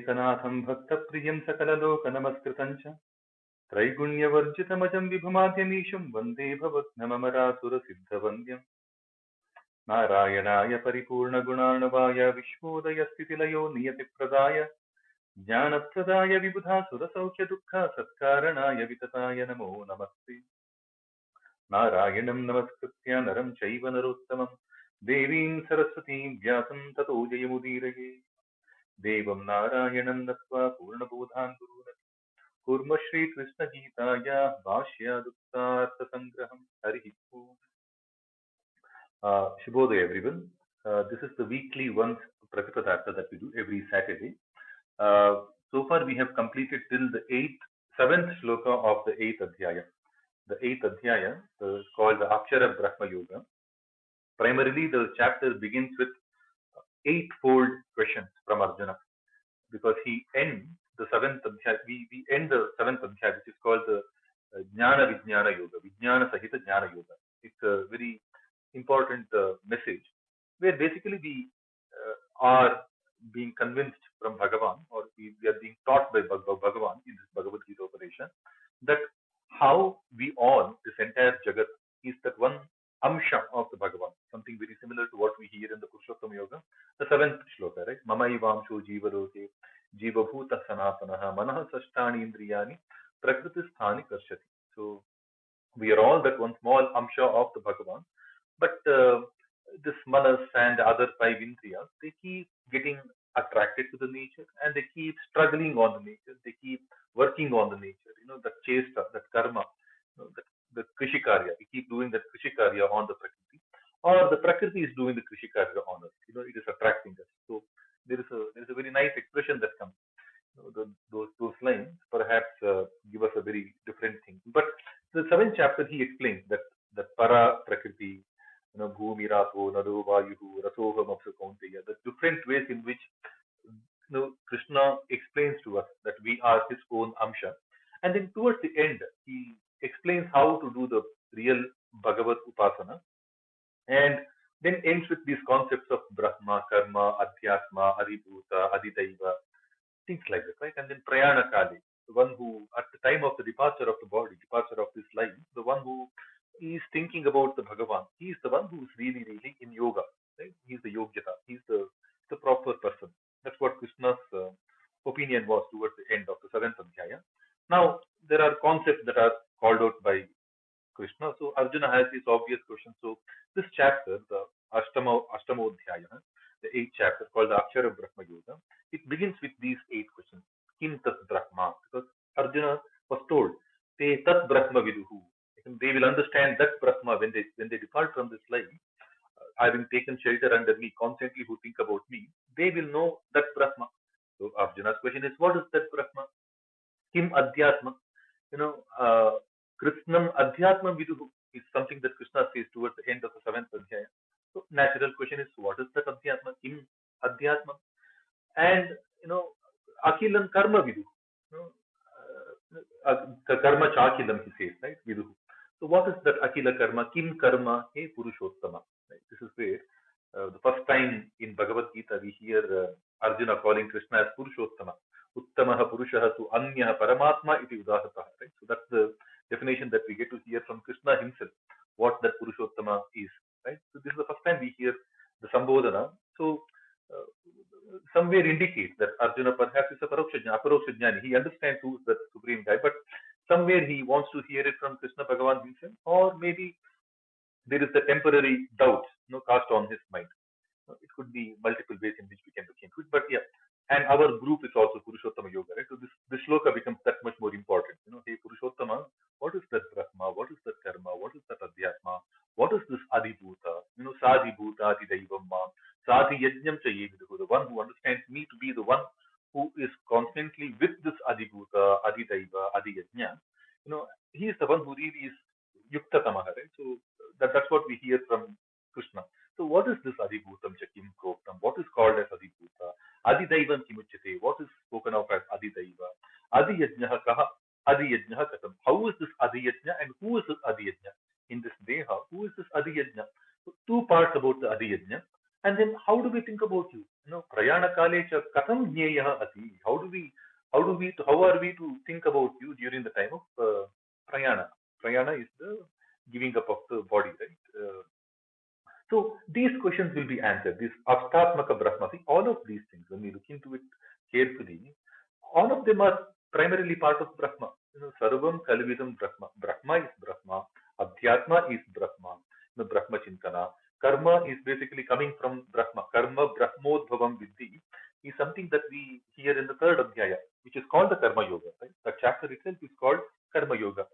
एकनाथं भक्तप्रियं सकललोकनमस्कृतं च त्रैगुण्यवर्जितमजं विभुमाद्यमीशं वन्दे भवघ्नममरासुरसिद्धवन्द्यं नारायणाय परिपूर्णगुणार्णवाय विश्वोदयस्थितिलयो नियतिप्रदाय ज्ञानप्रदाय विबुधासुरसौख्यदुःखसत्कारणाय वितताय नमो नमस्ते। नारायणं नमस्कृत्य नरं चैव नरोत्तमं देवीं सरस्वतीं व्यासं ततो जयमुदीरये। देवं नारायणं नत्वा पूर्णबोधान् कुर्वन् कुर्म श्रीकृष्णगीताया भाष्यादुक्तार्थसङ्ग्रहम्। हरिः ओम्। Shubhodaya everyone. This is the weekly once Pratipadartha that we do every Saturday. So far we have completed till the seventh shloka of the 8th Adhyaya. The 8th Adhyaya is called the Akshara Brahma Yoga. Primarily the chapter begins with eightfold questions from Arjuna, because he ends the 7th Adhyaya, we end the 7th Adhyaya, which is called the Jnana Vijnana Yoga, Vijnana Sahita Jnana Yoga. It's a very important message where basically we are being convinced from Bhagavan, or we are being taught by Bhagavan in this Bhagavad-Gita operation, that how we all, this entire Jagat, is that one amsha of the Bhagavan, something very similar to what we hear in the Purushottama Yoga, the 7th shloka, right? Mama ivamsho jivaroke jiva bhuta sanatanaha manaha sashtani indriyani prakriti sthani karshati. So we are all that one small amsha of the Bhagavan, but this manas and the other 5 indriyas, they keep getting attracted to the nature and they keep struggling on the nature, they keep working on the nature, that chesta, that karma, the krishikarya, we keep doing that krishikarya on the prakriti, or the prakriti is doing the krishikarya on us, it is attracting us. So there is a very nice expression that comes. Those lines perhaps give us a very different thing. But the 7th chapter he explains that para prakriti, bhumi rapo nado vayuhu rasoham apsu kaunteya, the different ways in which Krishna explains to us that we are his own amsha. And then towards the end, he explains how to do the real Bhagavad Upasana, and then ends with these concepts of Brahma, Karma, Adhyatma, Adibhuta, Adidaiva, things like that, right? And then Prayana Kali, the one who, at the time of the departure of the body, departure of this life, the one who is thinking about the Bhagavan, he is the one who is really, really in yoga, right? He is the Yogyata, he is the proper person. That's what Krishna's opinion was towards the end of the 7th Adhyaya. Now, there are concepts that are called out by Krishna. So Arjuna has these obvious questions. So this chapter, the Ashtamodhyaya, the 8th chapter called the Akshara Brahma Yoga, it begins with these 8 questions. Kim tat Brahma? Because Arjuna was told, Te tat Brahma viduhu. They will understand that Brahma when they depart from this life, having taken shelter under me, constantly who think about me, they will know that Brahma. So Arjuna's question is, what is that Brahma? Kim Adhyatma? Krishnam Adhyatma viduhu is something that Krishna says towards the end of the 7th Adhyaya. So natural question is, what is that Adhyatma? Kim Adhyatma? And Akilam Karma viduhu. Karma Chakilam, he says, right? Viduhu. So what is that Akila Karma? Kim Karma He Purushottama. Right? This is where the first time in Bhagavad-Gita we hear Arjuna calling Krishna as Purushottama. Uttamaha Purushaha tu Anyaha Paramatma iti udahataha. Right? So that's the definition that we get to hear from Krishna himself, what that Purushottama is. Right? So this is the first time we hear the Sambodhana. So somewhere indicates that Arjuna perhaps is a Aparoksha Jnani. He understands who is the supreme guy, but somewhere he wants to hear it from Krishna Bhagavan himself, or maybe there is a temporary doubt cast on his mind. It could be multiple ways in which we can look into it, but yeah. And our group is also Purushottama Yoga, right? So this shloka becomes that much more important. Hey Purushottama, what is that Brahma? What is that Karma? What is that Adhyatma? What is this Adibhuta? Sadhi Bhuta Adi Daivam Ma, Sadhi Yajnam Cha Yeviduhu, the one who understands me to be the one who is constantly with this Adibhuta, Adidaiva, Adi Yajna. He is the one who really is Yukta Tamaha, right? So that's what we hear from Krishna. So what is this Adibhutam Chakim Proktam? What is called as Adibhuta? Adidaivam Kimuchate? What is spoken of as Adidaiva? Adi Yajnaha Kaha? Adi Yajnaha Katam? How is this Adi Yajna and who is this Adi Yajna? In this Deha, who is this Adi Yajna? So 2 parts about the Adi Yajna. And then how do we think about you? Prayana prayana kale cha katham jneyah ati. How are we to think about you during the time of prayana? Prayana is the giving up of the body, right? So these questions will be answered. This Astatmaka Brahma, see, all of these things, when we look into it carefully, all of them are primarily part of Brahma. Sarvam Kalvidam Brahma. Brahma is Brahma. Adhyatma is Brahma. Brahma Chintana. Karma is basically coming from Brahma. Karma Brahmodbhavam Vidhi is something that we hear in the third Adhyaya, which is called the Karma Yoga. Right? The chapter itself is called Karma Yoga.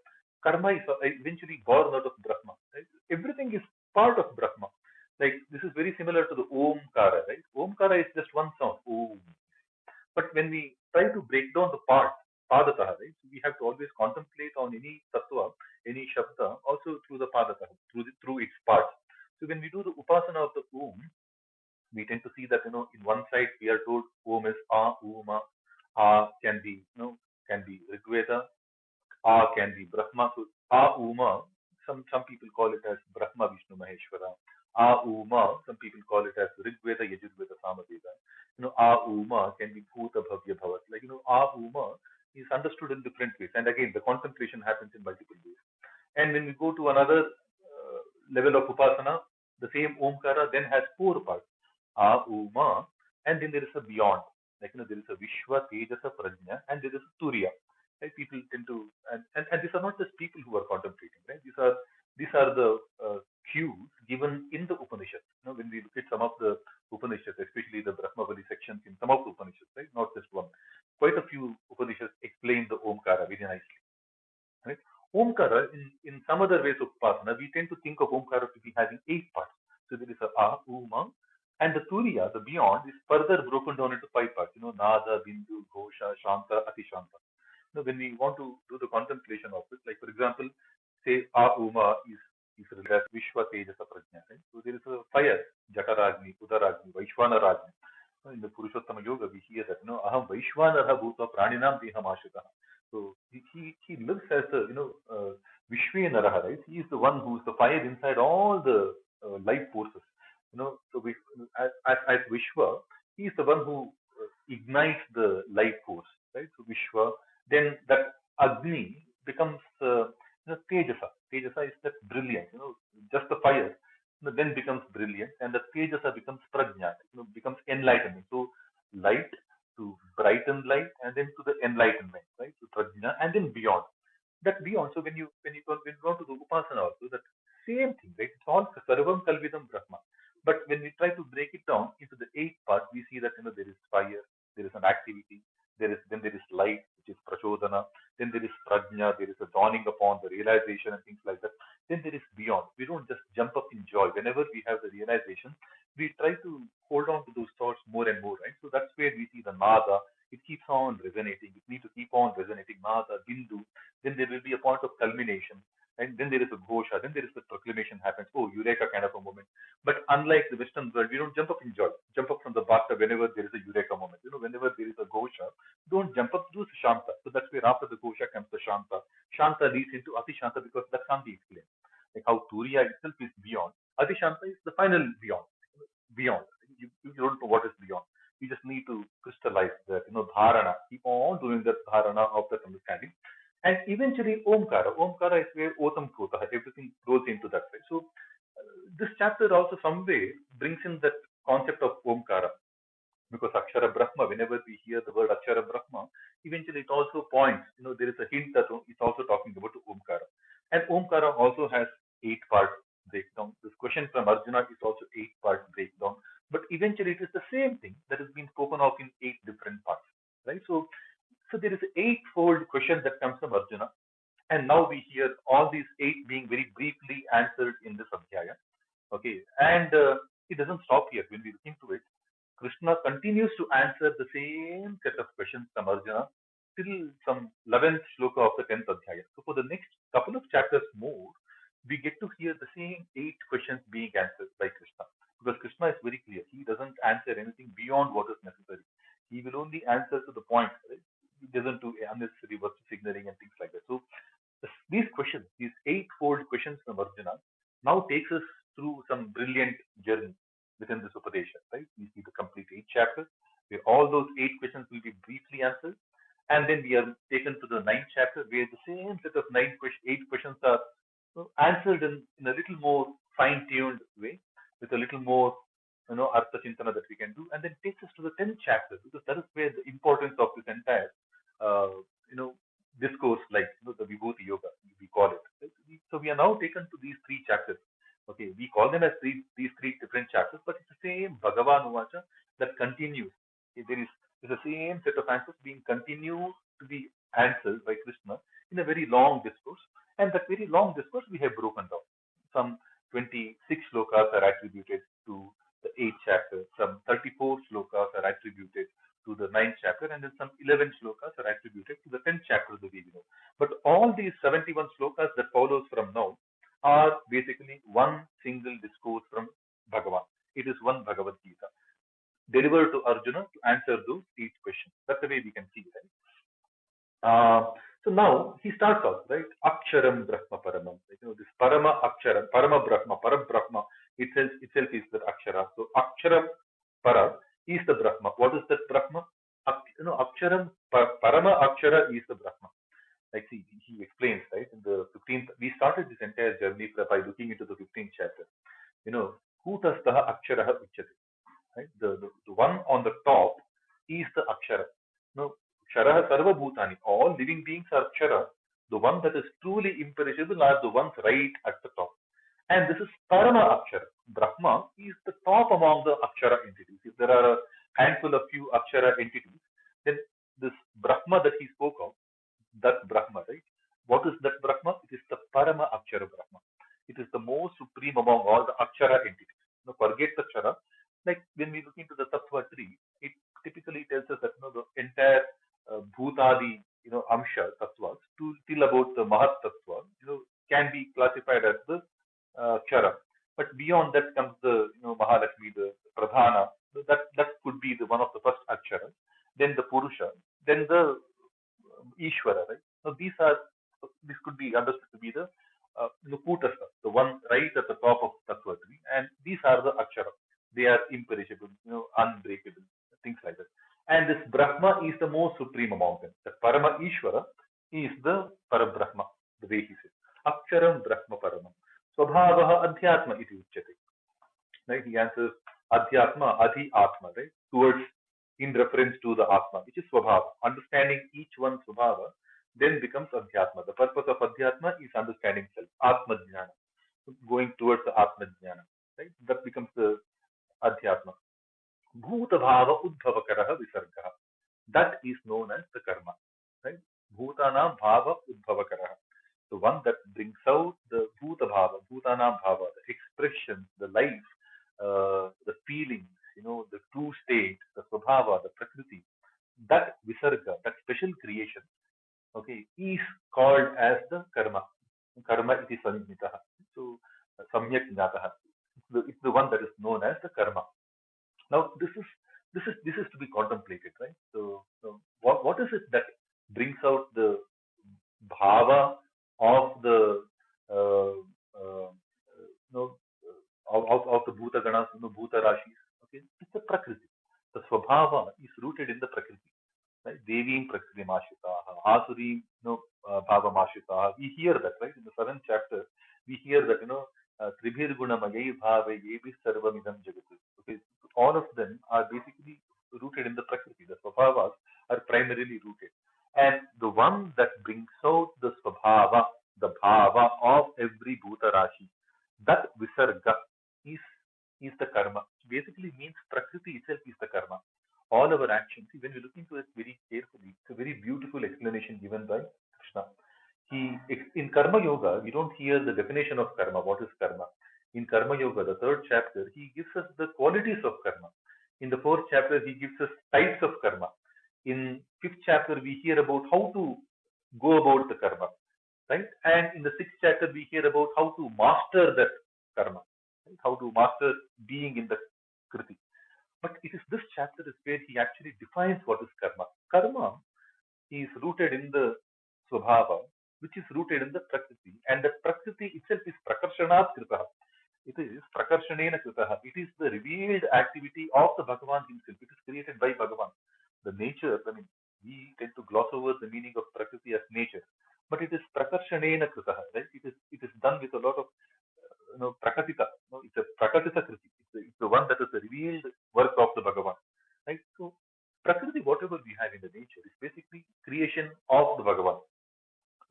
Karma is eventually born out of Brahma. Right? Everything is part of Brahma. Like this is very similar to the Omkara, right? Omkara is just one sound, Om. But when we try to break down the parts, Padataha, right? So we have to always contemplate on any tattva, any shabda, also through the Padataha, through its parts. So when we do the upasana of the Om, we tend to see that in one side we are told Om is A, Uma, A can be can be Rigveda, A can be Brahma. So A Uma, some people call it as Brahma Vishnu Maheshwara. A Uma, some people call it as Rigveda Yajurveda Samaveda. A Uma can be Bhuta Bhavya Bhavat. Like A Uma is understood in different ways. And again, the contemplation happens in multiple ways. And when we go to another level of Upasana, the same Omkara then has four parts. A Uma, and then there is a beyond. Like there is a Vishwa, Tejasa, Prajna, and there is a Turiya. Right? People tend to, and these are not just people who are contemplating, right? These are the cues given in the Upanishads. When we look at some of the Upanishads, especially the Brahmavali sections in some of the Upanishads, right? Not just one. Quite a few Upanishads explain the Omkara very nicely. Right? Omkara, in some other ways of Upasana, we tend to think of Omkara to be having 8 parts. So there is a Uma, and the Turiya, the beyond, is further broken down into 5 parts. Nada, Bindu, Ghosha, Shanta, Atishanta. When we want to do the contemplation of it, like for example, say Uma is related as Vishwa Tejasa Prajna, right? So there is a fire, Jataragni, Udaragni, Vaishwana Ragni. In the Purushottama Yoga, we hear that, Aham Vaishwanarha Bhuta Praninam Deham Ashitaha. So he lives as a, Vishwenaraha, right? He is the one who is the fire inside all the life forces. So we, as Vishwa, he is the one who ignites the life force, right? So Vishwa, then that Agni becomes Tejasa. Tejasa is that brilliance, just the fire, then becomes brilliant, and the Tejasa becomes Prajna, becomes enlightenment. So light to brighten light, and then to the enlightenment, right? To Prajna, and then beyond. That beyond. So when you go to the Upasana also, that same thing, right? It's all Sarvam Kalvidam Brahma. But when we try to break it down into the 8 parts, we see that there is fire, there is an activity, there is light, which is prachodana, then there is prajna, there is a dawning upon the realization and things like that. Then there is beyond. We don't just jump up in joy. Whenever we have the realization, we try to hold on to those thoughts more and more, right? So that's where we see the nada. It keeps on resonating. It needs to keep on resonating. Nada, bindu. Then there will be a point of culmination. And then there is a ghosha. Then there is the proclamation happens. Oh, eureka kind of a moment. But unlike the Western world, we don't jump up in joy. Jump up from the bathtub whenever there is a eureka moment. Whenever there is a ghosha, don't jump up, do shanta. So that's where after the ghosha comes the shanta. Shanta leads into ati shanta because that can't be explained. Like how Turiya itself is beyond. Ati shanta is the final beyond. Beyond. You don't know what is beyond. You just need to crystallize that, dharana. Keep on doing that dharana of that understanding. And eventually Omkara. Omkara is where Otam Kota, everything goes into that way. So this chapter also some way brings in that concept of Omkara. Because Akshara Brahma, whenever we hear the word Akshara Brahma, eventually it also points, there is a hint that it's also talking about Omkara. And Omkara also has 8-part breakdown. This question from Arjuna is also 8-part breakdown. But eventually it is the same thing that has been spoken of in 8 different parts. Right? So there is an 8-fold question that comes from Arjuna. And now we hear all these 8 being very briefly answered in this Adhyaya. Okay. And it doesn't stop here. When we look into it, Krishna continues to answer the same set of questions from Arjuna till some 11th shloka of the 10th Adhyaya. So for the next couple of chapters more, we get to hear the same 8 questions being answered by Krishna. Because Krishna is very clear. He doesn't answer anything beyond what is necessary. He will only answer to the point. Right? He doesn't do unnecessary virtue signaling and things like that. So these questions, these 8-fold questions from Arjuna, now takes us through some brilliant journey within this Upadesha, right? We see the complete 8 chapters, all those 8 questions will be briefly answered. And then we are taken to the ninth chapter where the same set of 8 questions are answered in a little more fine-tuned way with a little more artha chintana that we can do, and then takes us to the 10th chapter, because that is where the importance of this entire uh, you know discourse, like the Vibhuti Yoga, we call it. Right? So we are now taken to these 3 chapters. Okay, we call them as these 3 different chapters, but it's the same Bhagavan Uvacha that continues. Okay, there is the same set of answers being continued to be answered by Krishna in a very long discourse, and that very long discourse we have broken down. Some 26 slokas are attributed to the 8th chapter, some 34 slokas are attributed to the 9th chapter, and then some 11 slokas are attributed to the 10th chapter of the Vivino. But all these 71 slokas that follows from now are basically one single discourse from Bhagavan. It is one Bhagavad-Gita delivered to Arjuna to answer those 8 questions. That's the way we can see it. Right? So now he starts off, right? Aksharam Brahma Paramam. This Parama Aksharam, Parama Brahma, Param Brahma itself is the Akshara. So Aksharam Para is the Brahma. What is that Brahma? Aksharam Parama Akshara is the Brahma. Like he explains, right? In the 15th, we started this entire journey by looking into the 15th chapter. Kutastaha Aksharaha Uchyate. Right? The one on the top is the Akshara. Ksharaha Sarva Bhutani. All living beings are Kshara. The one that is truly imperishable are the ones right at the top. And this is Parama Akshara. Brahma is the top among the Akshara entities. If there are a handful of few Akshara entities, then this Brahma that he spoke of, that Brahma, right? What is that Brahma? It is the Parama Akshara Brahma. It is the most supreme among all the Akshara entities. Forget the Akshara. Like when we look into the Tattva tree, it typically tells us that the entire Bhutadi, Amsha Tattvas till about the Mahat Tattva, can be classified as the Kshara. But beyond that comes the Mahalakshmi, the Pradhana. That could be the one of the first Akshara. Then the Purusha. Then the Ishvara. Right? Now this could be understood to be the Kutastha, the one right at the top of Tattva tree, and these are the Akshara. They are imperishable, unbreakable, things like that. And this Brahma is the most supreme among them. The Parama Ishvara is the Parabrahma, the way he says. Aksharam Brahma Paramam. Swabhavaha Adhyatma iti uchyate. Right? He answers Adhyatma, Adhi Atma, right? Towards, in reference to the Atma, which is Swabhava. Understanding each one's Swabhava then becomes Adhyatma. The purpose of Adhyatma is understanding self, Atma Jnana, going towards the Atma Jnana. Right? That becomes the Adhyatma. Bhuta Bhava Udbhavakaraha Visargaha. That is known as the karma. Right? Bhutanam Bhava Udbhavakaraha. The one that brings out the Bhuta Bhava, Bhutanam Bhava, the expressions, the life, the feelings, the true state, the Swabhava, the Prakriti, that Visarga, that special creation, okay, is called as the karma. Karma iti samyitaha. So, samyak jnataha. It's the one that is known as the karma. Now, this is to be contemplated, right? So what is it that brings out the bhava of the of the bhuta ganas, bhuta rashis? Okay, it's the prakriti. The swabhava is rooted in the prakriti. Right? Devim prakriti mashitaha, asuri bhava mashitaha. We hear that, right? In the 7th chapter, we hear that tribhir guna mayai bhave yebi sarvamidam jagat. Okay, all of them are basically rooted in the prakriti. The swabhavas are primarily rooted, and the one that brings out the swabhava, the bhava of every bhuta rashi, that visarga is the karma. Basically means prakriti itself is the karma. All our actions, when we look into it very carefully, it's a very beautiful explanation given by Krishna. In Karma Yoga, we don't hear the definition of karma. What is karma? In Karma Yoga, the 3rd chapter, he gives us the qualities of karma. In the 4th chapter, he gives us types of karma. In 5th chapter, we hear about how to go about the karma, right? And in the 6th chapter, we hear about how to master that karma, right? How to master being in the kriti. But it is this chapter is where he actually defines what is karma. Karma is rooted in the swabhava, which is rooted in the prakriti, and the prakriti itself is prakarshanaat kritaha. It is prakarshanena kritaha. It is the revealed activity of the Bhagavan himself. It is created by Bhagavan. The nature, I mean, we tend to gloss over the meaning of Prakriti as nature, but it is Prakarshanena Kritaha, right? It is done with a lot of Prakatita. It's a Prakatita Kriti. It's the one that is the revealed work of the Bhagavan, right? So Prakriti, whatever we have in the nature, is basically creation of the Bhagavan.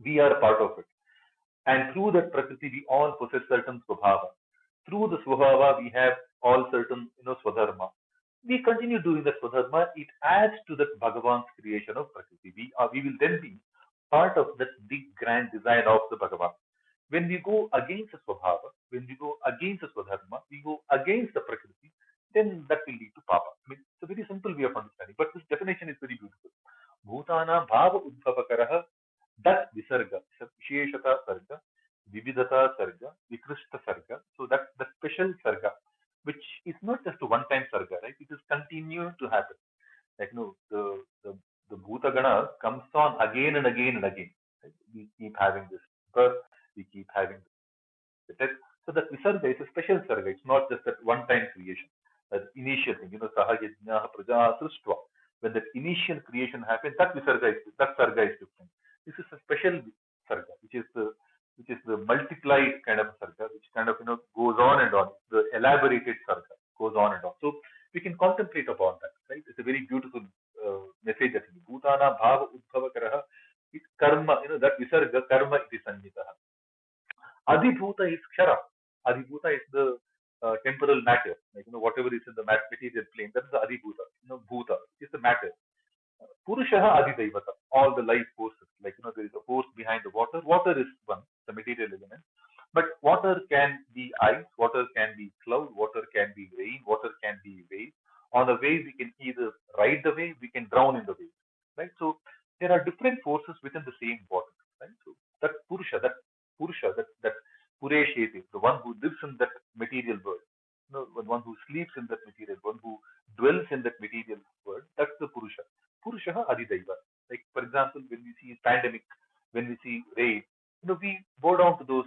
We are a part of it. And through that Prakriti, we all possess certain Swabhava. Through the Swabhava, we have all certain, Swadharma. We continue doing the Swadharma. It adds to that Bhagavan's creation of Prakriti. We will then be part of that big grand design of the Bhagavan. When we go against the Swabhava, when we go against the Swadharma, we go against the Prakriti, then that will lead to Papa. I mean, it's a very simple way of understanding, but this definition is very beautiful. Bhutana Bhava Udbhavakaraha that Visarga, Visheshata Sarga, Vividata Sarga, Vikrishta Sarga. So that's the special Sarga, which is not just a one-time Sarga, right? It is continuing to happen. Like, the Bhutagana comes on again and again and again. Right? We keep having this birth, we keep having the death. So that Visarga is a special Sarga. It's not just that one-time creation. That initial thing, Saha Yajna Praja Sruštva. When that initial creation happens, that Sarga is different. This is a special sarga, which is the multiplied kind of sarga, which kind of goes on and on. The elaborated sarga goes on and on. So we can contemplate upon that. Right? It's a very beautiful message that Bhutana Bhava Udbhavakaraha karma. That visarga karma iti sanyitaha. Adhibhuta is kshara. Adhibhuta is the temporal matter. Like whatever is in the material plane. That is the adhibhuta. Bhuta is the matter. Purushaha Adhidaivata, all the life forces. Like, there is a force behind the water. Water is one, the material element. But water can be ice, water can be cloud, water can be rain, water can be wave. On a wave, we can either ride the wave, we can drown in the wave. Right? So there are different forces within the same water. Right? So that Purusha, that Puresheti, the one who lives in that material world, the one who sleeps in that material, one who dwells in that material world, that's the Purusha. Purushaha Adidaiva. Like, for example, when we see pandemic, when we see rain, we bow down to those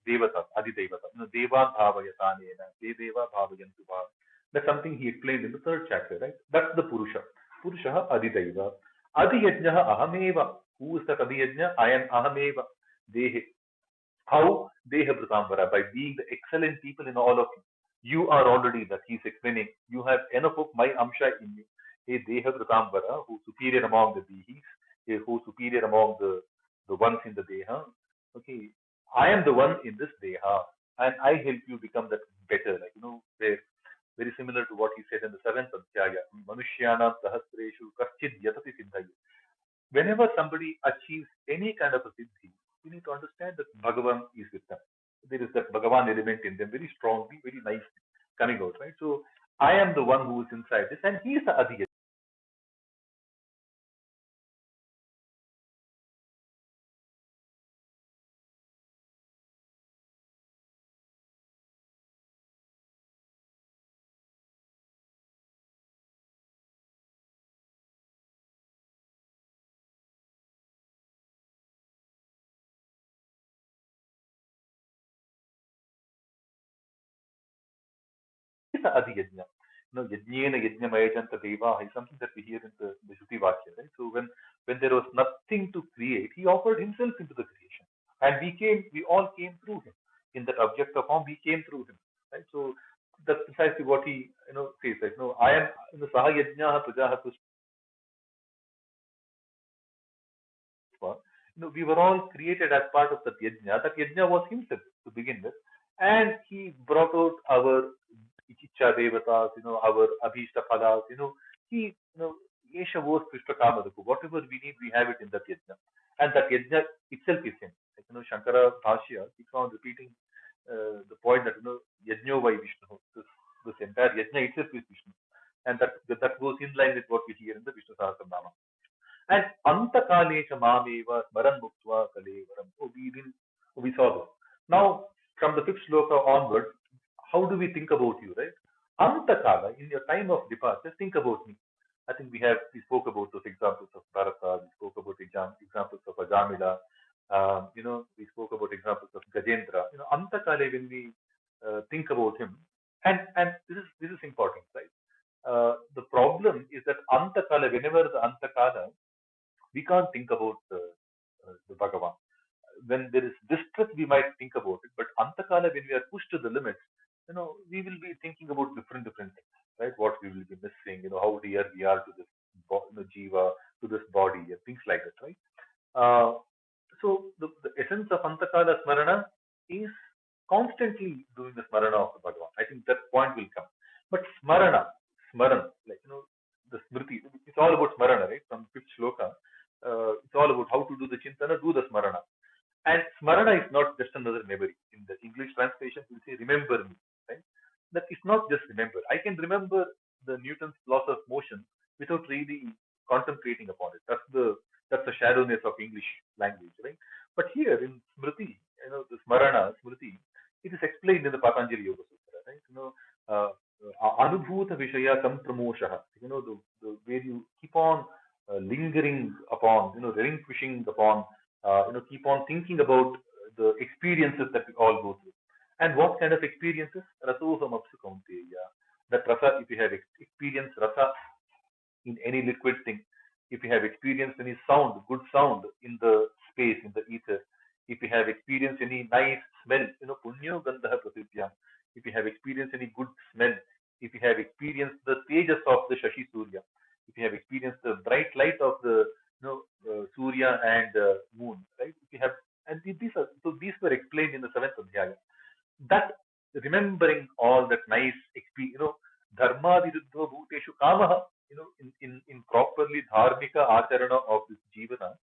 Devatas, Adidevatas. Deva Bhavayatanena, Deva Bhavayantu Bhav. That's something he explained in the third chapter, right? That's the Purusha. Purushaha Adidaiva. Adiyajnaha Ahameva. Who is that Adiyajna? I am Ahameva. Dehe. How? Deha Pratambara. By being the excellent people in all of you. You are already that. He's explaining. You have enough of my Amsha in you. A Deha Pratambara, who's superior among the Dehis, who's superior among the ones in the Deha. Okay, I am the one in this Deha, and I help you become that better. Like, very similar to what he said in the 7th Adhyaya, Manushyanam Sahasreshu Kaschid Yatati Siddhayu. Whenever somebody achieves any kind of a siddhi, you need to understand that Bhagavan is with them. There is that Bhagavan element in them very strongly, very nicely coming out, right? So I am the one who is inside this, and he is the Adhyaya. Is the Adhyajna. Yajnena Yajnamayajanta Deva is something that we hear in the Shruti Vakya, right? So when there was nothing to create, he offered himself into the creation. And we all came through him. In that object of form, we came through him. Right? So that's precisely what he says. Like, I am Saha Yajnaha Prajaha Pushpa. We were all created as part of that yajna. That yajna was himself to begin with. And he brought out our Ichicha Devatas, our Abhishta Phalas, he, Yesha was Krishna Kamadaku. Whatever we need, we have it in that yajna. And that yajna itself is him. Like, Shankara Bhashya keeps on repeating the point that, Yajno vai Vishnu. This entire yajna itself is Vishnu. And that goes in line with what we hear in the Vishnu Sahasranama. And Antakalesha Mameva Smaran Muktva Kalevaram. Oh, we saw this. Now, from the 5th sloka onwards, how do we think about you, right? Antakala, in your time of departure, think about me. I think we spoke about those examples of Bharata, we spoke about examples of Ajamila, we spoke about examples of Gajendra. Antakale, when we think about him, and this is important, right? The problem is that Antakale Antakala, whenever the Antakala, we can't think about the Bhagavan. When there is distress, we might think about it, but Antakala, when we are pushed to the limits, we will be thinking about different things, right? What we will be missing, how dear we are to this, jiva, to this body, and things like that, right? Uh, so the essence of Antakala Smarana is constantly doing the Smarana of the Bhagavan. I think that point will come. But Smaran, like, the Smriti, it's all about Smarana, right? From fifth shloka, it's all about how to do the Chintana, do the Smarana. And Smarana is not just another memory. In the English translation, we say remember me, right? That is not just remember. I can remember the Newton's laws of motion without really contemplating upon it. That's the shallowness of English language, right? But here in Smriti, the Smarana, Smriti, it is explained in the Patanjali Yoga Sutra, right? Anubhuta Vishaya Sampramoshaha, where you keep on lingering upon, relinquishing upon, keep on thinking about the experiences that we all go through. And what kind of experiences? Rasoham apsu kaunteya. That rasa, if you have experienced rasa in any liquid thing, if you have experienced any sound, good sound in the space, in the ether, if you have experienced any nice smell, punyo gandha prasidhyam, if you have experienced any good smell, if you have experienced the tejas of the Shashi Surya, if you have experienced the bright light of the Surya and moon, right? If you have, and these were explained in the seventh adhyaya. That remembering all that nice experience, dharma viruddho bhuteshu kamaha, in properly dharmika acharana of this jivana,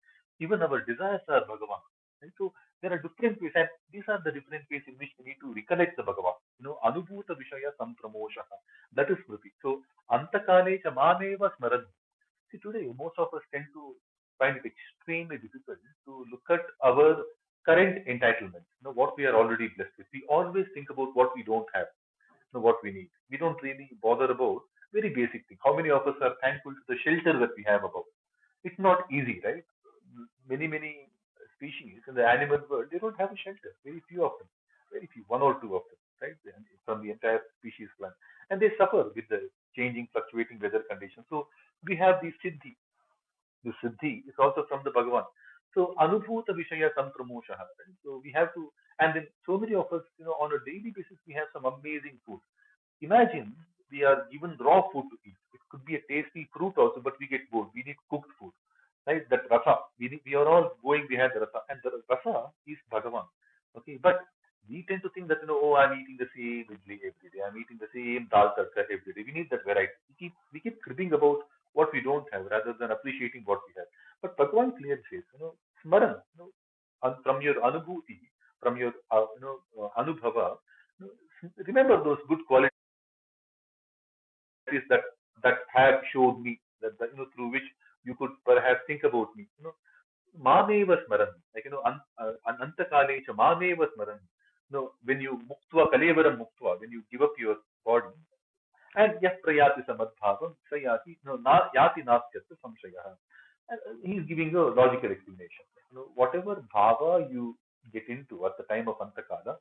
even our desires are Bhagavan. And so there are different ways, and these are the different ways in which we need to recollect the Bhagavan. Anubhuta vishaya sampramoshaha. That is Smriti. So antakale cha mameva smaran. See, today most of us tend to find it extremely difficult to look at our current entitlements, what we are already blessed with. We always think about what we don't have, what we need. We don't really bother about very basic things. How many of us are thankful to the shelter that we have above? It's not easy, right? Many species in the animal world, they don't have a shelter. Very few of them, very few, one or two of them, right? From the entire species plan, and they suffer with the changing, fluctuating weather conditions. So we have these siddhi. The siddhi is also from the Bhagavan. So anubhuta vishaya sampramoshaha. Right? So we have to, and then so many of us, on a daily basis, we have some amazing food. Imagine we are given raw food to eat. It could be a tasty fruit also, but we get bored. We need cooked food, right? That rasa. We are all going behind the rasa, and the rasa is Bhagavan. Okay, but we tend to think that oh, I'm eating the same idli every day. I'm eating the same dal tadka every day. We need that variety. We keep cribbing about what we don't have rather than appreciating what we have. But Bhagavan clearly says, smaran, from your anubhuti, from your anubhava, remember those good qualities that have showed me that through which you could perhaps think about me. Mameva smaran, like anantakale cha mameva smaran. When you muktva kalevaram muktva, when you give up your body, and yah prayati samadbhavam sayati yati nastyasya samshayah. He's giving a logical explanation. Whatever bhava you get into at the time of antakala,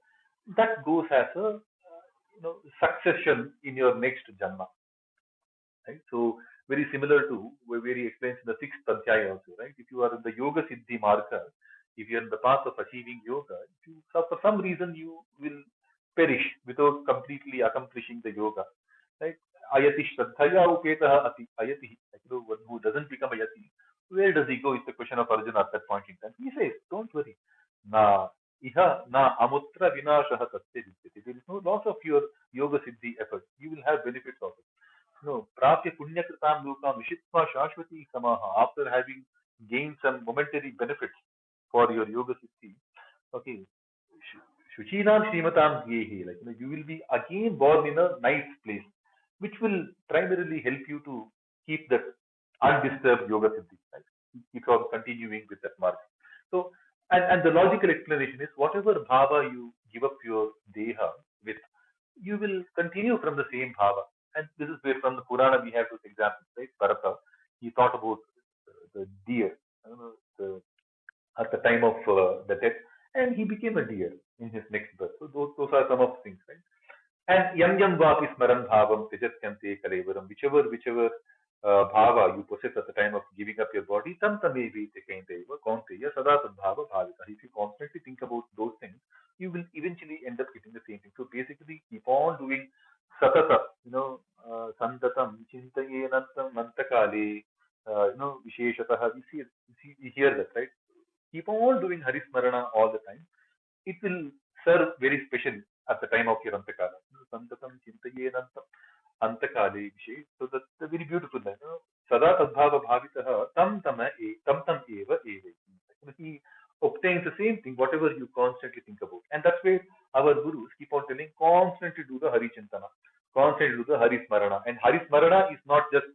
that goes as a succession in your next janma. Right? So very similar to where he explains in the sixth adhyaya also, right? If you are in the yoga siddhi marga, if you are in the path of achieving yoga, for some reason you will perish without completely accomplishing the yoga, right? Ayati shraddhaya upetaha ati ayati. One who doesn't become a yati, where does he go? Is the question of Arjuna at that point in time. He says, don't worry. Na iha na amutra vinashaha tatya vidyate. There is no loss of your yoga siddhi effort. You will have benefits of it. No, prapya punyakritam lokam vishitva shashvati samaha. After having gained some momentary benefits for your yoga siddhi, okay, shuchinam shrimatam gyehi, like you will be again born in a nice place, which will primarily help you to keep that undisturbed yoga siddhi, right? Keep on continuing with that mark. So, and the logical explanation is whatever bhava you give up your deha with, you will continue from the same bhava. And this is where from the Purana we have those examples, right? Bharata, he thought about the deer at the time of the death, and he became a deer in his next birth. So those are some of the things, right? And yam yam vapi smaran bhavam tejatyante kalevaram, whichever bhava you possess at the time of giving up your body, tam tamevi tekendeva kaunteya sada tadbhava bhavita. If you constantly think about those things, you will eventually end up getting the same thing. So basically, keep on doing satata, santatam, chintayenantam mantakale, visheshatah. We hear that, right? Keep on doing Harismarana all the time. It will serve very special at the time of your Antakala. Santatam Chintayenantam Antakale Vishe. So that's a very beautiful line. Sada Tadbhava Bhavitaha Tam Tam Eva Eva. He obtains the same thing, whatever you constantly think about. And that's where our gurus keep on telling, constantly do the Hari Chintana, constantly do the Hari Smarana. And Hari Smarana is not just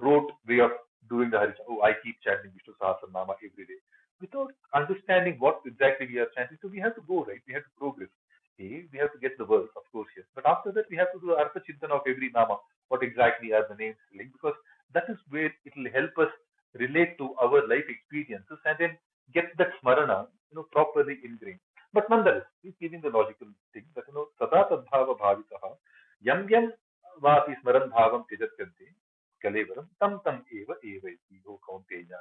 rote way of doing the Hari. Oh, I keep chanting Vishnu Sahasranama every day without understanding what exactly we are chanting. So we have to go, right? We have to progress. Okay, we have to get the verse, of course, yes. But after that, we have to do Artha Chintana of every Nama. What exactly are the names telling? Because that is where it will help us relate to our life experiences and then get that smarana, properly ingrained. But nonetheless, he's giving the logical thing that, sada tadbhava bhavitaha yam yam vapi smaran bhavam tejatyante kalevaram tam tam eva eva iti ho kaunteya.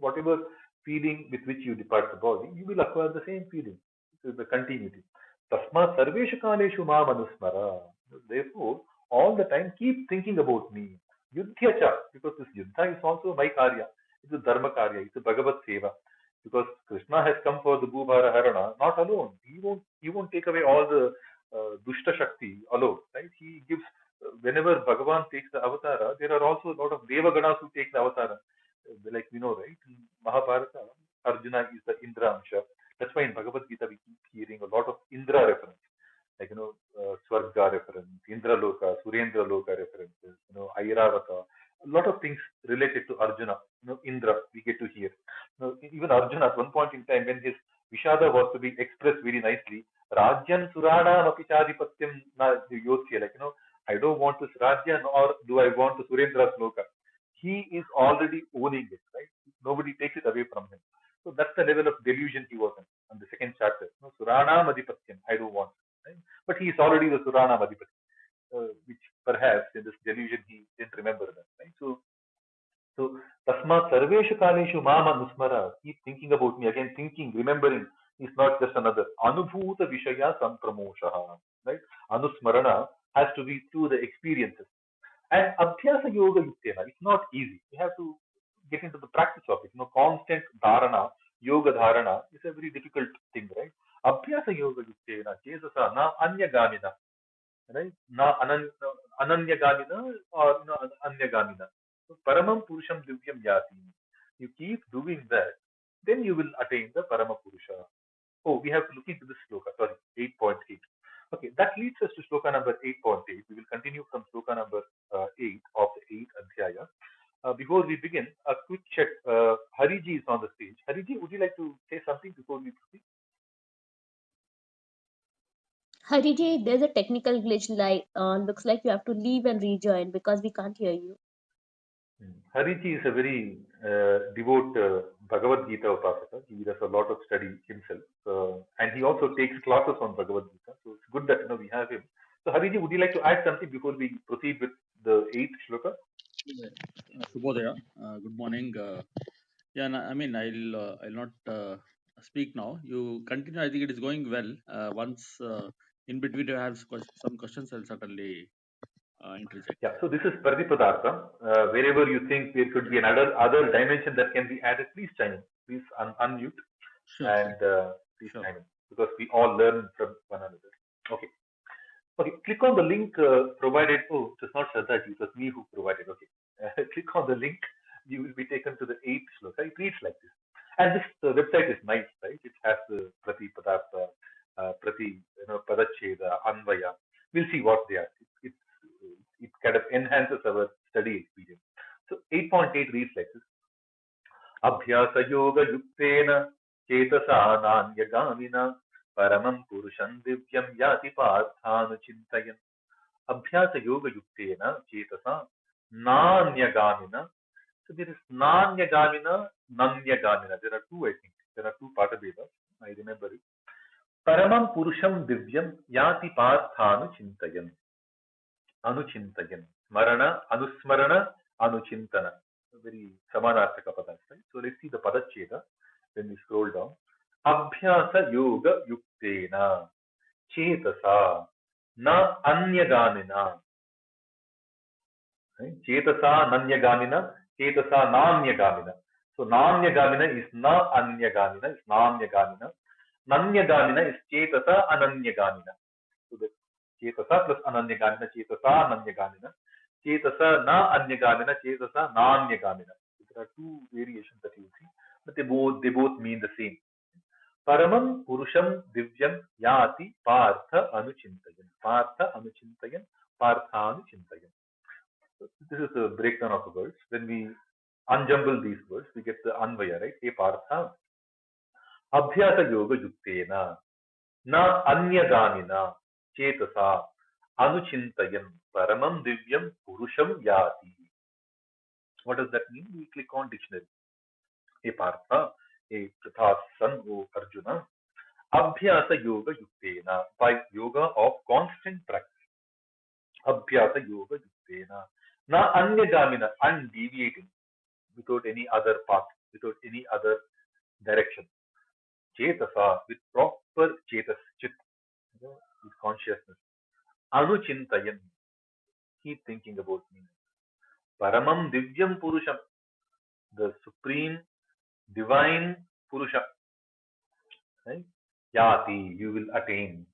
Whatever feeling with which you depart the body, you will acquire the same feeling. This is the continuity. Tasma sarveshu kaleshu ma manusmara. Therefore, all the time keep thinking about me. Yudhya cha, because this yuddha is also my karya. It's a dharma karya. It's a Bhagavad seva. Because Krishna has come for the Bhubhara Harana, not alone. He won't take away all the Dushta Shakti alone. Right? He gives, whenever Bhagavan takes the avatara, there are also a lot of Devaganas who take the avatara. Like we know, right? In Mahabharata, Arjuna is the Indra Amsha. That's why in Bhagavad-Gita we keep hearing a lot of Indra reference. Like, Swarga reference, Indra Loka, Surendra Loka references, Airavata, a lot of things related to Arjuna, Indra, we get to hear. Even Arjuna at one point in time, when his Vishada was to be expressed very nicely, Rajyan Surana Mapichadipatyam na Yotsya, like, I don't want this Rajyan or do I want the Surendra's Loka. He is already owning it, right? Nobody takes it away from him. So that's the level of delusion he was in the second chapter. Surana Madhipatyam, I don't want. Right? But he is already the Surana Madhipati, which perhaps in this delusion he didn't remember that. Right? So Tasmat Sarveshu Kaleshu Mama Nusmara, keep thinking about me. Again, thinking, remembering is not just another. Anubhuta Vishaya Sampramoshaha. Right? Anusmarana has to be through the experiences. And Abhyasa Yoga Yuktena, it's not easy. You have to get into the practice of it. Constant dharana, yoga dharana is a very difficult thing, right? Abhyasa Yoga Yuktena, Chesasa na Anyagamina, right? Na Ananyagamina or Anyagamina. So Paramam Purusham Divyam Yati. You keep doing that, then you will attain the Parama Purusha. Oh, we have to look into this sloka, sorry, 8.8. Okay, that leads us to sloka number 8.8. We will continue from sloka number 8 of the 8th adhyaya. Before we begin, a quick check. Hariji is on the stage. Hariji, would you like to say something before we proceed? Hariji, there's a technical glitch. Looks like you have to leave and rejoin because we can't hear you. Hariji is a very devout Bhagavad-Gita Upasaka. He does a lot of study himself. And he also takes classes on Bhagavad-Gita. So it's good that we have him. So Hariji, would you like to add something before we proceed with the 8th shloka? Shubhodaya. Good morning. I'll not speak now. You continue. I think it is going well. Once in between you have some questions, I'll certainly interject. Yeah, so this is Pradipadartha. Wherever you think there could be another other dimension that can be added, please chime in. Please unmute and please chime in, because we all learn from one another. Okay. Okay, click on the link provided. Oh, it was not Shraddhaji, it was me who provided. Okay. Click on the link, you will be taken to the 8th shloka. It reads like this. And this website is nice, right? It has the Pratipadartha, Padacheda, Anvaya. We'll see what they are. It kind of enhances our study experience. So 8.8 reads like this. Abhyasa yoga yuktena chetasa nanya paramam purusham divyam yati parthanu chintayan. Abhyasa yoga yuktena chetasa nanya. So there is nanya nanya. There are two, I think. There are two Patavedas. I remember it. Paramam purusham divyam yati parthanu chintayan. Anuchintayan. Smarana, anusmarana, anuchintana. Very samanarthaka padas, right? So let's see the padacheda when we scroll down. Abhyasa yoga yuktena chetasa na anyagamina. Right? Chetasa nanyagamina, chetasa nanyagamina. So nanyagamina is na anyagamina, is nanyagamina. Nanyagamina is chetasa ananyagamina. So the chetasa plus ananyagamina, chetasa ananyagamina. Chetasa na anyagamina, chetasa nanyagamina. There are two variations that you will see, but they both mean the same. Paramam Purusham Divyam Yati Partha Anuchintayan. Partha Anuchintayan, Partha Anuchintayan. So this is the breakdown of the words. When we unjumble these words, we get the Anvaya, right? Hey Partha, Abhyasa Yoga Yuktena, Na Anyagamina, Chetasa, Anuchintayan, Paramam Divyam Purusham Yati. What does that mean? We click on dictionary. Hey Partha, hey Pratha son, O Arjuna, Abhyasa Yoga Yuktena, by yoga of constant practice. Abhyasa Yoga Yuktena. Na Anyagamina, undeviating, without any other path, without any other direction. Chetasa, with proper chetas, chit, with consciousness. Anuchintayan, keep thinking about me. Paramam Divyam Purusham, the supreme divine Purusha. Right? Yati, you will attain.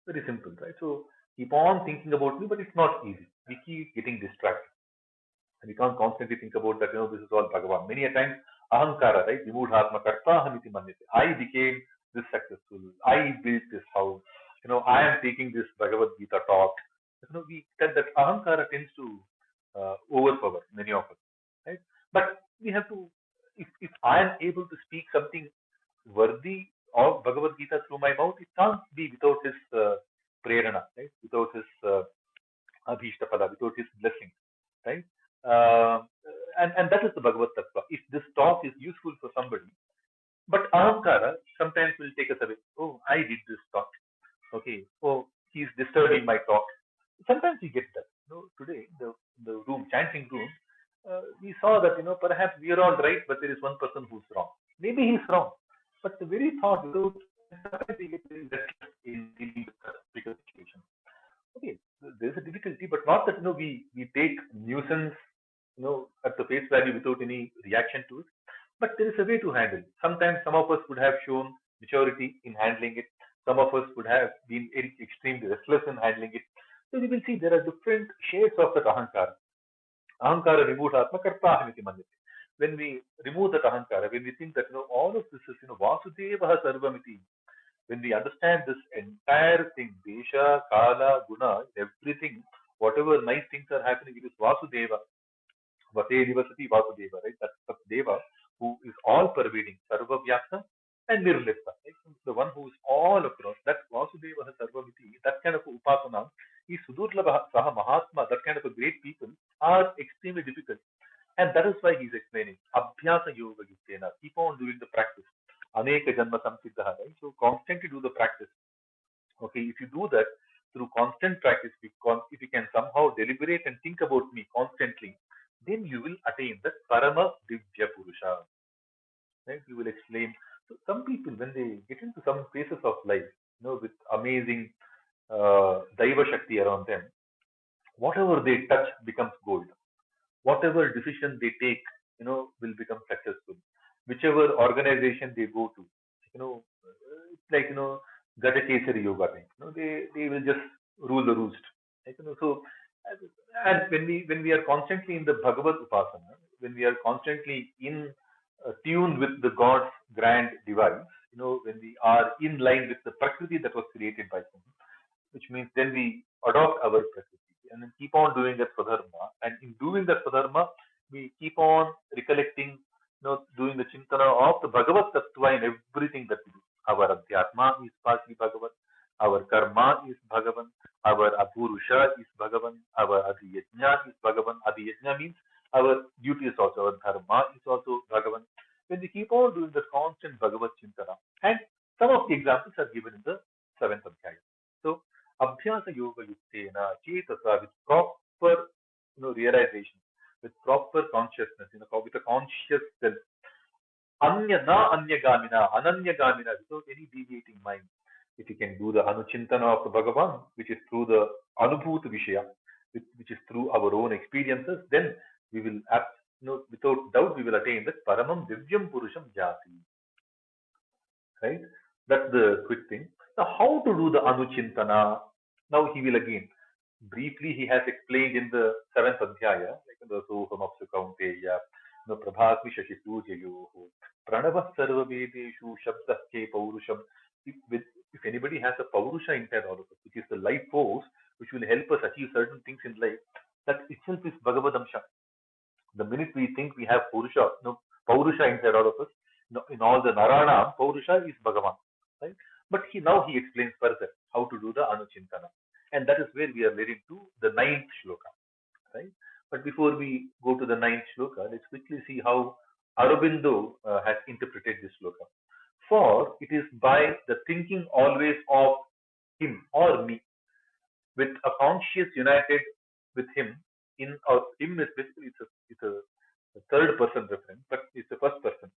Very simple, right? So keep on thinking about me, but it's not easy. We keep getting distracted. And we can't constantly think about that, this is all Bhagavan. Many a times, ahankara, right? Vimudhatma kartahamiti manyate. I became this successful. I built this house. I am taking this Bhagavad-Gita talk. We said that ahankara tends to overpower many of us, right? But we have to, if I am able to speak something worthy of Bhagavad-Gita through my mouth, it can't be without his prerana, right? Without his abhishtapada, without his blessing, right? Uh, and that is the Bhagavad Tattva. If this talk is useful for somebody, but ahamkara sometimes will take us away. Oh, I did this talk. Okay. Oh, he's disturbing my talk. Sometimes we get that. Today the room, chanting room, we saw that perhaps we are all right, but there is one person who's wrong. Maybe he's wrong, but the very thought without sometimes we get very restless in dealing with that particular situation. Okay, there's a difficulty, but not that we take nuisance at the face value without any reaction to it. But there is a way to handle it. Sometimes some of us would have shown maturity in handling it. Some of us would have been extremely restless in handling it. So we will see there are different shades of that ahankara. Ahankara removed atma kartahamiti manyate. When we remove that ahankara, when we think that all of this is Vasudeva sarvamiti, when we understand this entire thing, Desha, Kala, Guna, everything, whatever nice things are happening, it is Vasudeva. Vate Nivasati Vasudeva, right? That's the Deva who is all pervading, Sarva Vyakta and Nirlipta, right? The one who is all across, that Vasudeva Sarvamiti, that kind of upasana is Sudurlabha Saha Mahatma, that kind of a great people are extremely difficult. And that is why he is explaining Abhyasa Yoga Yuktena, keep on doing the practice. Aneka Janma Samsiddha, right? So constantly do the practice. Okay, if you do that through constant practice, if you can somehow deliberate and think about me constantly, then you will attain that Parama Divya Purusha. Right? You will explain. So some people, when they get into some phases of life, with amazing Daiva Shakti around them, whatever they touch becomes gold. Whatever decision they take, will become successful. Whichever organization they go to, it's like, Gata Kesari Yoga thing. They will just rule the roost. Like, so, and when we are constantly in the Bhagavad Upasana, when we are constantly in tune with the God's grand device, when we are in line with the Prakriti that was created by Him, which means then we adopt our Prakriti and then keep on doing that Swadharma. And in doing that Swadharma, we keep on recollecting, doing the Chintana of the Bhagavad Tattva in everything that we do. Our Adhyatma is partly Bhagavan, our Karma is Bhagavan, our Apurusha is Bhagavan, our Adhyajna is Bhagavan. Adhyajna means our duty is also, our Dharma is also Bhagavan. When we keep on doing the constant Bhagavad Chintana, and some of the examples are given in the 7th Adhyaya. So, Abhyasa Yoga Yuktena Chetasa, with proper realization. with proper consciousness, with a conscious self. Anya na anyagamina, ananyagamina, without any deviating mind. If you can do the anuchintana of the Bhagavan, which is through the anubhuta vishaya, which is through our own experiences, then we will, without doubt, we will attain that paramam divyam purusham jati. Right? That's the quick thing. Now, how to do the anuchintana? Now he will again briefly, he has explained in the 7th adhyaya, like in the Soham of Sukaunteya, Prabhasmi Shashitujayoho, Pranava Sarva Vedeshu, Shabdasche Paurusham. If anybody has a Paurusha inside all of us, which is the life force, which will help us achieve certain things in life, that itself is Bhagavadamsha. The minute we think we have Purusha, Paurusha inside all of us, in all the Narana, Paurusha is Bhagavan. Right? But now he explains further how to do the Anuchintana. And that is where we are leading to the 9th shloka. Right? But before we go to the 9th shloka, let's quickly see how Aurobindo has interpreted this shloka. For it is by the thinking always of him or me, with a conscious united with him, or him is basically it's a third person reference, but it's the first person.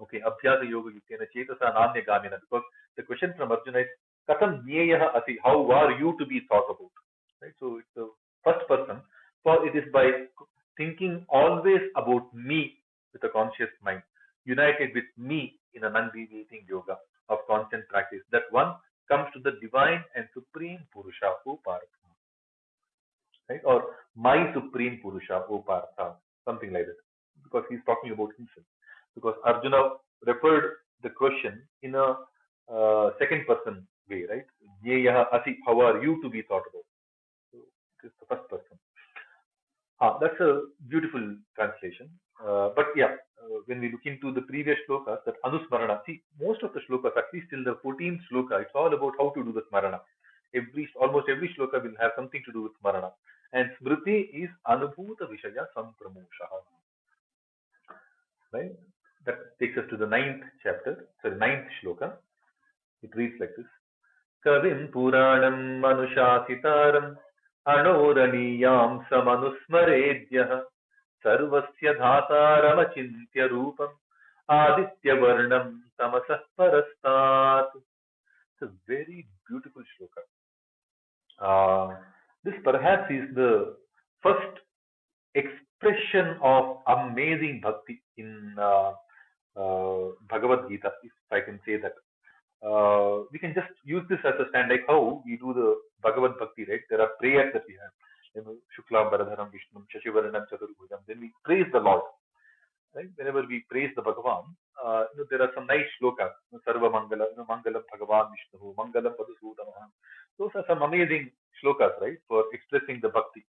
Okay, Abhyasa Yoga Yukena Chetasa Nanya Gamina, because the question from Arjuna is Katham Nyeyaha Asi, how are you to be thought about? Right? So it's the first person, for it is by thinking always about me with a conscious mind, united with me in an undeviating yoga of constant practice, that one comes to the divine and supreme Purusha, O Partha. Right? Or my supreme Purusha, O Partha, something like that. Because he's talking about himself. Because Arjuna referred the question in a second person way, right? Nyeyaha Asi, how are you to be thought about? So it is the first person. That's a beautiful translation. But yeah, when we look into the previous shlokas, that Anusmarana, see, most of the shlokas, at least till the 14th shloka, it's all about how to do the Smarana. Almost every shloka will have something to do with Smarana. And Smriti is Anubhuta Vishaya Sampramushaha. Right? That takes us to the 9th chapter, sorry, 9th shloka. It reads like this. Kavim Puranam Manushasitaram Anoraniyam Samanusmaredyah Sarvasya Dhataramachintya Rupam Aditya Varnam Tamasah Parastat. It's a very beautiful shloka. This perhaps is the first expression of amazing bhakti in Bhagavad-Gita, if I can say that. We can just use this as a stand, like how we do the Bhagavad Bhakti, right? There are prayers that we have. Shuklam Bharadharam Vishnum Shashivaranam Chaturbhujam. Then we praise the Lord. Right? Whenever we praise the Bhagavan, there are some nice shlokas. Sarva Mangala, Mangalam Bhagavan Vishnu, Mangalam Padusudana. Those are some amazing shlokas, right? For expressing the bhakti,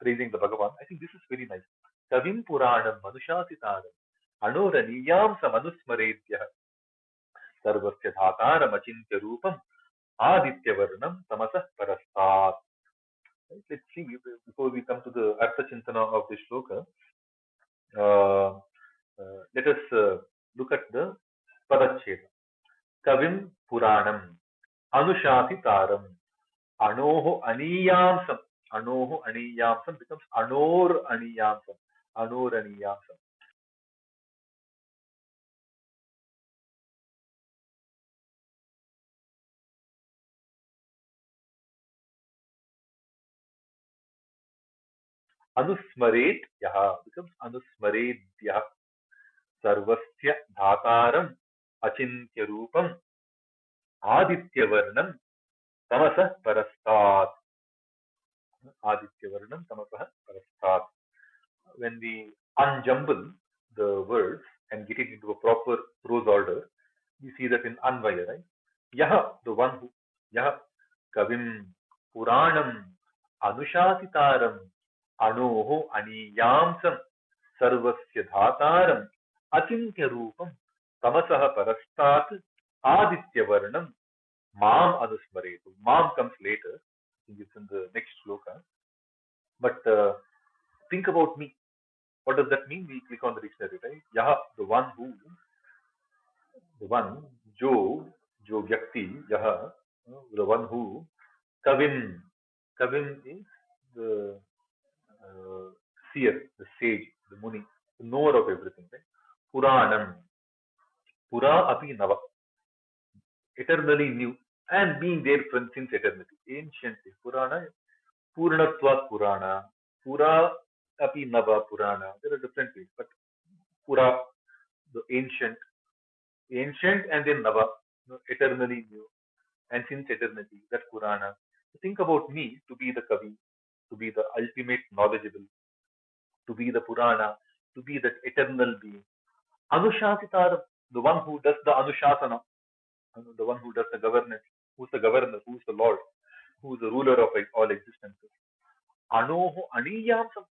praising the Bhagavan. I think this is very nice. Kavim Puranam Manushasitaram Anoraniyam Samanusmaredyah Sarvasya Dhataram Achintya Rupam Aditya Varnam Tamasah Parastat. Let's see, before we come to the Artha Chintana of this shloka, let us look at the Padacheda. Kavim Puranam Anushasitaram Anoho Aniyamsam. Anoho Aniyamsam becomes Anor Aniyamsam. Anor Aniyamsam. Anusmaret Yaha becomes Anusmaret Yaha. Sarvasya Dhataram Achintya Rupam Aditya Varnam Tamasah Parastat. Aditya Varnam Tamasah Parastat. When we unjumble the words and get it into a proper prose order, we see that in Anvaya, right? Yaha, the one who, Yaha, Kavim, Puranam, Anushasitaram, Anoho, Aniyamsam, Sarvasya Dhataram, Achintya Rupam, Tamasaha Parastat, Aditya Varnam, Mam Anusmaretu. Mam comes later, I think it's in the next shloka. But think about me. What does that mean? We click on the dictionary, right? Yaha, the one who, Jo Vyakti, Yaha, the one who, Kavim. Kavim is the seer, the sage, the muni, the knower of everything, right? Puranam, Pura api Nava, eternally new, and being there since eternity. Ancient, Purana, Purnatva Purana, Pura api Nava Purana. There are different ways, but Pura, the ancient and then Nava, eternally new, and since eternity, that Purana. Think about me to be the Kavi, to be the ultimate knowledgeable, to be the Purana, to be that eternal being. Anushasitaram, the one who does the Anushasana, the one who does the governance, who's the governor, who's the Lord, who's the ruler of all existences. Anoho Aniyamsam,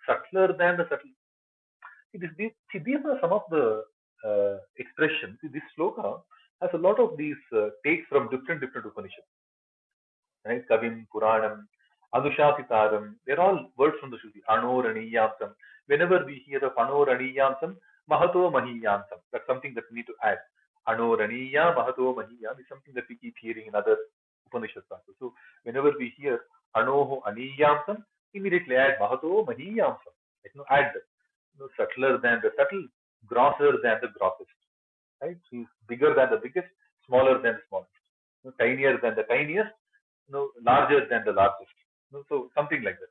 subtler than the subtle. These are some of the expressions. See, this sloka has a lot of these takes from different Upanishads, right? Kavim, Puranam, Anushasitaram, they're all words from the Shruti. Anoraniyamsam. Whenever we hear of Anoraniyamsam, Mahato Mahiyamsam, that's something that we need to add. Anoraniya, Mahato Mahiyam is something that we keep hearing in other Upanishads also. So whenever we hear Anoho Aniyamsam, immediately add Mahato Mahiyamsam. Add that. Subtler than the subtle, grosser than the grossest. Right? He's bigger than the biggest, smaller than the smallest. Tinier than the tiniest, larger than the largest. So something like that.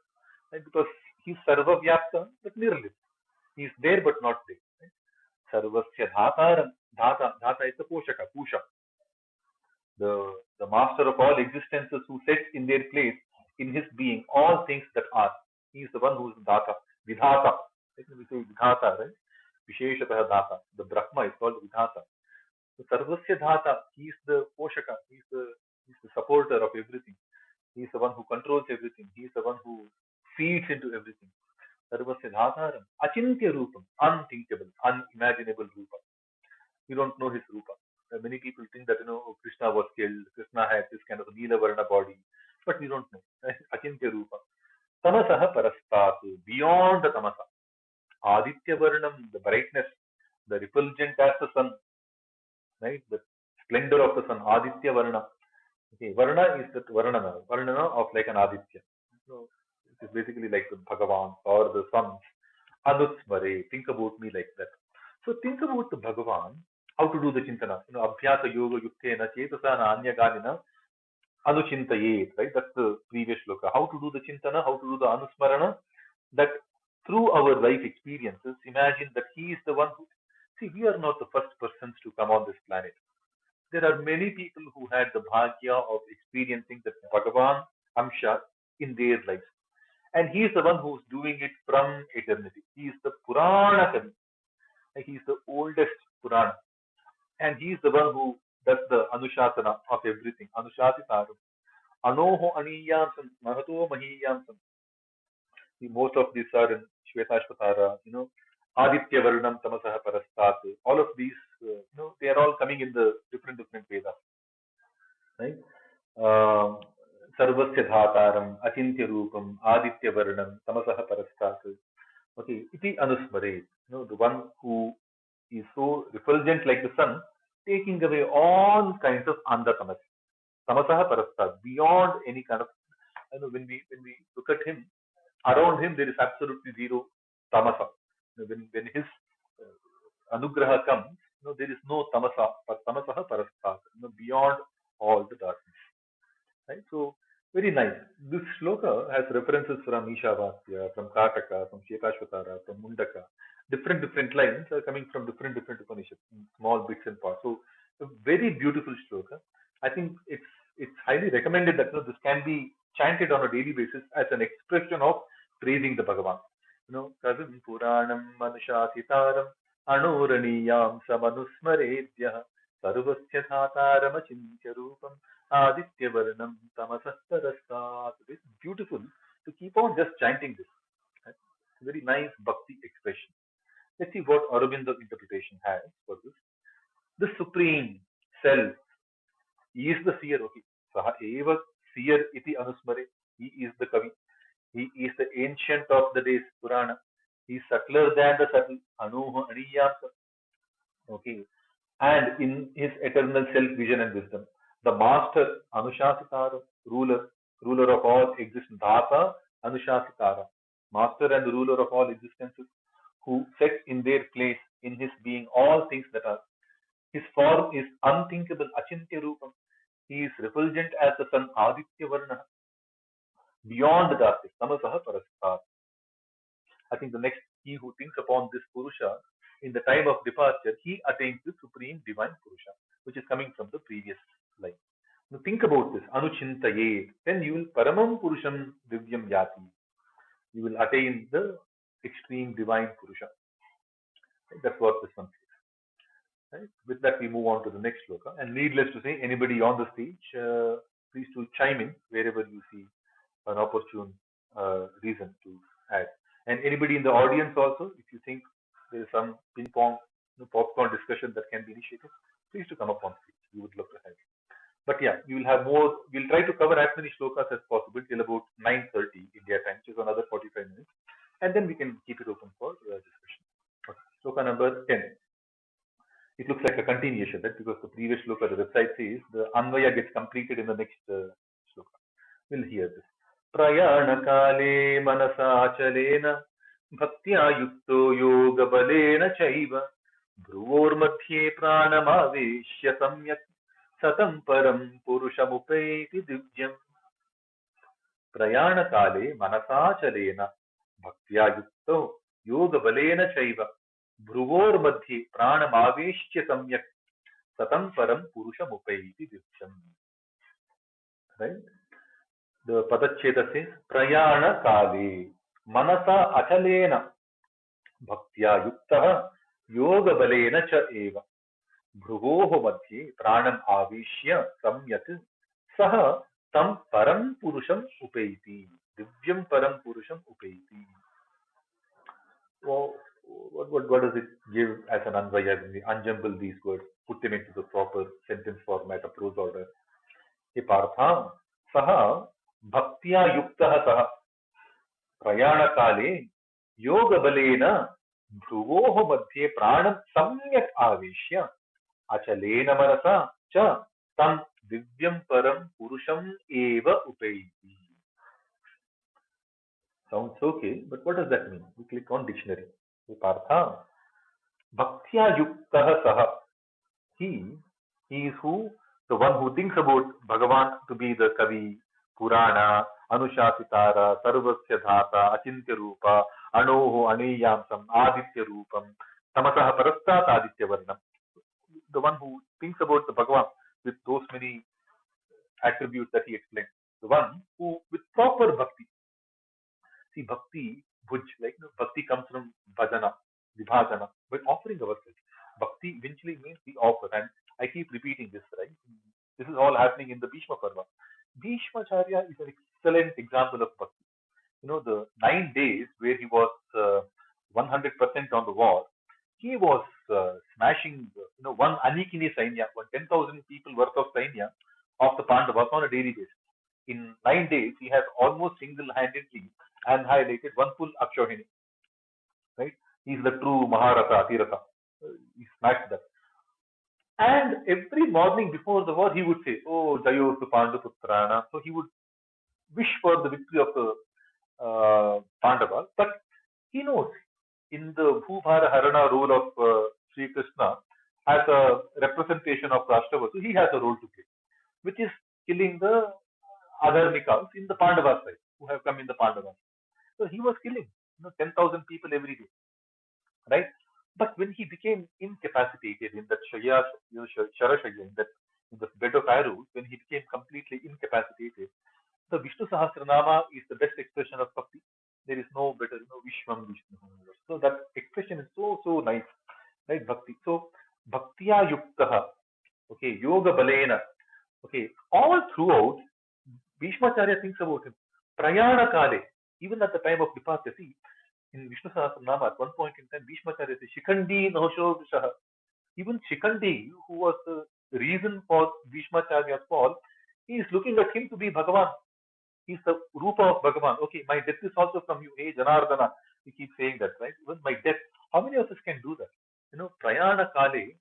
Right? Because he's Sarva Vyapta, but nearly. He's there but not there. Right? Sarvasya Dhataram. Dhata is the Poshaka, Pusha. The master of all existences who sets in their place in his being all things that are. He is the one who is Dhata, Vidhata. We say Vidhata, right? Visheshatah Dhata. The Brahma is called Vidhata. So Sarvasya Dhata, he is the Poshaka, he is the supporter of everything. He is the one who controls everything. He is the one who feeds into everything. Sarvasya Dhataram, Achintya Rupam, unthinkable, unimaginable Rupa. We don't know his Rupa. Many people think that, Krishna was killed, Krishna had this kind of Neela Varna body, but we don't know. Achintya Rupa. Tamasaha Parastat, beyond the Tamasa. Aditya Varnam, the brightness, the refulgent as the sun, right? The splendor of the sun, Aditya Varna. Okay, Varna is that Varnana of like an Aditya. So it is basically like the Bhagavan or the suns. Anutsmare, think about me like that. So think about the Bhagavan, how to do the Chintana. Abhyasa Yoga Yuktena Chetasana Anyaganina Anuchintayet, right? That's the previous shloka. How to do the Chintana, how to do the Anusmarana, that through our life experiences, imagine that he is the one who, see, we are not the first persons to come on this planet. There are many people who had the bhagya of experiencing the Bhagavan Amsha in their lives. And he is the one who is doing it from eternity. He is the Purana Kavi. He is the oldest Purana. And he is the one who does the Anushasana of everything. Anushasitaram. Anoho Aniyamsam, Mahato Mahiyamsam. Most of these are in Shvetashvatara, Aditya Varnam Tamasaha Parastat. All of these, they are all coming in the different Vedas. Right? Sarvasya Dhataram, Achintya Rupam, Aditya Varnam, Tamasaha Parastat. Okay, Iti Anusmare, the one who is so refulgent like the sun, taking away all kinds of Andha Tamasaha Parastat, beyond any kind of, when we look at him, around him there is absolutely zero tamasa. When his anugraha comes, there is no tamasa, but tamasaha parastat, beyond all the darkness. Right? So very nice. This shloka has references from Ishavasya, from Kataka, from Shekashvatara, from Mundaka. Different lines are coming from different Upanishads, small bits and parts. So a very beautiful shloka. I think it's highly recommended that this can be chanted on a daily basis as an expression of praising the Bhagavan. Kavim Puranam Manushasitaram Anuraniyam Samanusmaredya Sarvasya Dhataram Achintya Rupam Aditya Varnam Tamasah Parastat. It's beautiful to keep on just chanting this. Right? Very nice bhakti expression. Let's see what Aurobindo's interpretation has for this. The Supreme Self, he is the seer. Okay. Saha eva seer iti anusmare. He is the Kavi. He is the ancient of the days, Purana. He is subtler than the subtle, Anuha Aniyasa. Okay. And in his eternal self-vision and wisdom, the master, Anushasitara, ruler of all existence, Dhata, Anushasitara. master and the ruler of all existences, who set in their place in his being all things that are. His form is unthinkable, achintya rupam. He is refulgent as the sun, aditya varna, beyond the darkness, tamasaha parastat. I think the next, he who thinks upon this Purusha in the time of departure, he attains the supreme divine Purusha, which is coming from the previous line. Now think about this, anuchintaye, then you will paramam Purusham divyam yati. You will attain the extreme divine Purusha. That's what this one says. Right? With that, we move on to the next sloka. And needless to say, anybody on the stage, please to chime in wherever you see an opportune reason to add. And anybody in the audience also, if you think there is some ping pong, popcorn discussion that can be initiated, please to come up on stage. We would love to have you. But yeah, you will have more. We'll try to cover as many slokas as possible till about 9:30 India time, which is another 45 minutes, and then we can keep it open for discussion. Okay. Sloka number 10. It looks like a continuation, right? Because the previous sloka, the website says the Anvaya gets completed in the next sloka. We'll hear this. Prayanakale manasachalena bhaktya yukto yoga balena chaiva bhruvormadhye pranamaveshya samyak satam param purushamupeti divyam. Prayanakale manasachalena bhaktya yukto yoga balena chaiva bhruvormadhye pranamaveshya samyak satam param purushamupeti divyam. Right? The Padacheta says, Prayana Kale, Manasa Achalena, Bhaktya Yuktaha, Yoga Balena Cha Eva, Bhruvoho Madhye, Pranam Avishya, Samyat, Saha, Tam Param Purusham Upaiti, Divyam Param Purusham Upaiti. Well, what does it give as an Anvaya when we unjumble these words, put them into the proper sentence format, a prose order? He Partham, Saha, Bhaktya Yuktaha Saha, Prayana Kale, Yoga Balena, Dhruvoho Madhye Pranam Samyak Avishya, Achalena Manasa, Cha, Tam Divyam Param Purusham Eva Upaiti. Sounds okay, but what does that mean? We click on dictionary. Partha, Bhaktya Yuktaha Saha. He is who? The one who thinks about Bhagavan to be the Kavi, Purana, Anushasitara, Sarvasya Dhata, Achintya Rupa, Anoho Aneyamsam, Aditya Rupam, Tamasaha Parastat Aditya Varnam. The one who thinks about the Bhagavan with those many attributes that he explained. The one who, with proper bhakti. See, bhakti, bhuj, like bhakti comes from bhajana, vibhajana, but offering ourselves. Bhakti eventually means we offer, and I keep repeating this, right? This is all happening in the Bhishma Parva. Bhishma Charya is an excellent example of bhakti. The 9 days where he was 100% on the war, he was smashing, one Anikini Sainya, 10,000 people worth of Sainya of the Pandavas on a daily basis. In 9 days, he has almost single-handedly annihilated one full Akshohini. Right? He's the true Maharata, Atirata. He smashed that. And every morning before the war, he would say, "Oh, Jayo Pandaputrana." So he would wish for the victory of the Pandavas. But he knows in the Bhubhara Harana role of Sri Krishna, as a representation of Rashtravasu, he has a role to play, which is killing the Adharnikas in the Pandava side, who have come in the Pandavas. So he was killing 10,000 people every day, right? But when he became incapacitated in that Shaya, Sharashaya, in the bed of arrows, when he became completely incapacitated, the Vishnu Sahasranama is the best expression of bhakti. There is no better, Vishwam Vishnu. So that expression is so nice, right? Bhakti. So Bhaktya Yuktaha, okay, Yoga Balena, okay, all throughout, Bhishmacharya thinks about him. Prayana Kale, even at the time of departure, see, in Vishnu Sahasranama, at one point in time, Bhishmacharya says, Shikhandi Nahosho Vishaha. Even Shikhandi, who was the reason for Bhishmacharya's fall, he is looking at him to be Bhagavan. He's the Rupa of Bhagavan. Okay, my death is also from you. Hey, Janardana. He keeps saying that, right? Even my death. How many of us can do that? Prayana Kale,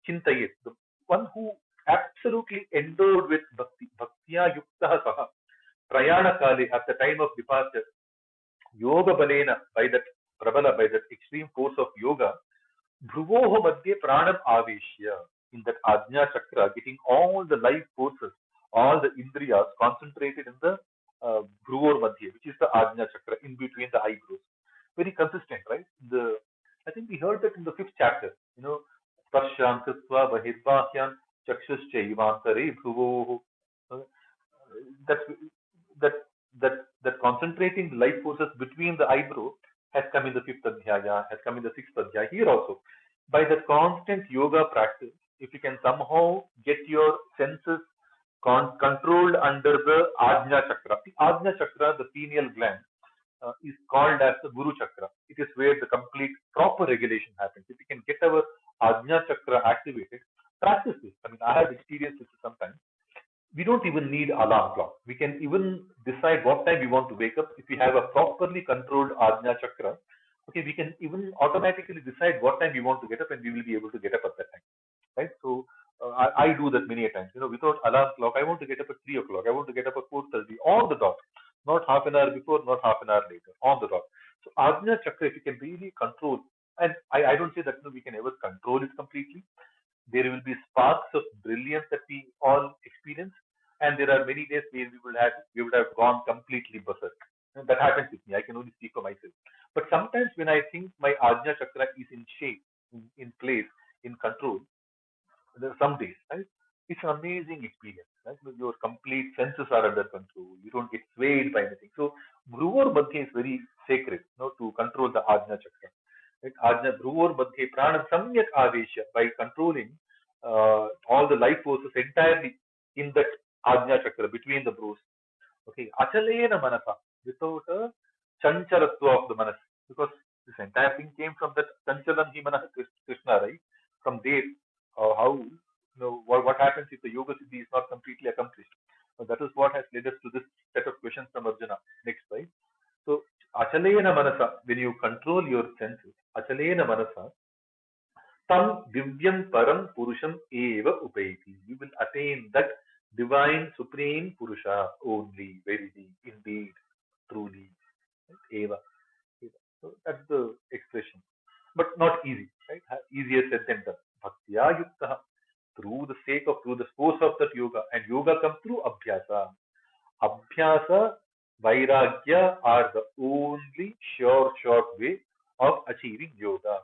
Chintayet, the one who absolutely endowed with Bhakti, Bhaktya Yuktaha Saha, Prayana Kale, at the time of departure, Yoga balena, by that prabala, by that extreme force of yoga, Dhruvoho Madhye Pranam Aveshya, in that Ajna Chakra, getting all the life forces, all the Indriyas concentrated in the Dhruvor Madhye, which is the Ajna Chakra, in between the eyebrows. Very consistent, right? I think we heard that in the fifth chapter, Spashyan Sitva Bahirvahyan Chakshuschaivantare Dhruvoho. Uh, that that that concentrating the life forces between the eyebrow has come in the fifth adhyaya, has come in the sixth adhyaya. Here also, by the constant yoga practice, if you can somehow get your senses controlled under the Ajna Chakra. The Ajna Chakra, the pineal gland, is called as the Guru Chakra. It is where the complete proper regulation happens. If we can get our Ajna Chakra activated, practice this. I mean, I have experienced this sometimes. We don't even need alarm clock. We can even decide what time we want to wake up. If we have a properly controlled Ajna Chakra, okay, we can even automatically decide what time we want to get up, and we will be able to get up at that time, right? So I do that many a times. Without alarm clock, I want to get up at 3 o'clock. I want to get up at 4:30 on the dot, not half an hour before, not half an hour later, on the dot. So Ajna Chakra, if you can really control, and I don't say that we can ever control it completely. There will be sparks of brilliance that we all experience, and there are many days where we would have gone completely berserk. And that happens with me. I can only speak for myself. But sometimes when I think my Ajna Chakra is in shape, in place, in control, there are some days, right? It's an amazing experience, right? Your complete senses are under control. You don't get swayed by anything. So, Bhruvor Madhya is very sacred, to control the Ajna Chakra. Right? Ajna Bhruvor Madhya Pranam Samyak Avesha, by controlling all the life forces entirely in that Ajna Chakra between the brows. Okay, Achalena Manasa, without a Chanchalatva of the Manas, because this entire thing came from that Chanchalam Himana Krishna, right? From there, how, what happens if the Yoga Siddhi is not completely accomplished? So that is what has led us to this set of questions from Arjuna. Next, right? So, Achalena Manasa, when you control your senses, Achalena Manasa, Tam Divyam Param Purusham Eva Upaiti. You will attain that divine supreme Purusha only, verily, indeed, truly, right? Eva. Eva. So that's the expression. But not easy, right? Easier said than done. Bhaktya Yukta. Through the force of that yoga. And yoga comes through Abhyasa. Abhyasa, Vairagya are the only short way of achieving yoga.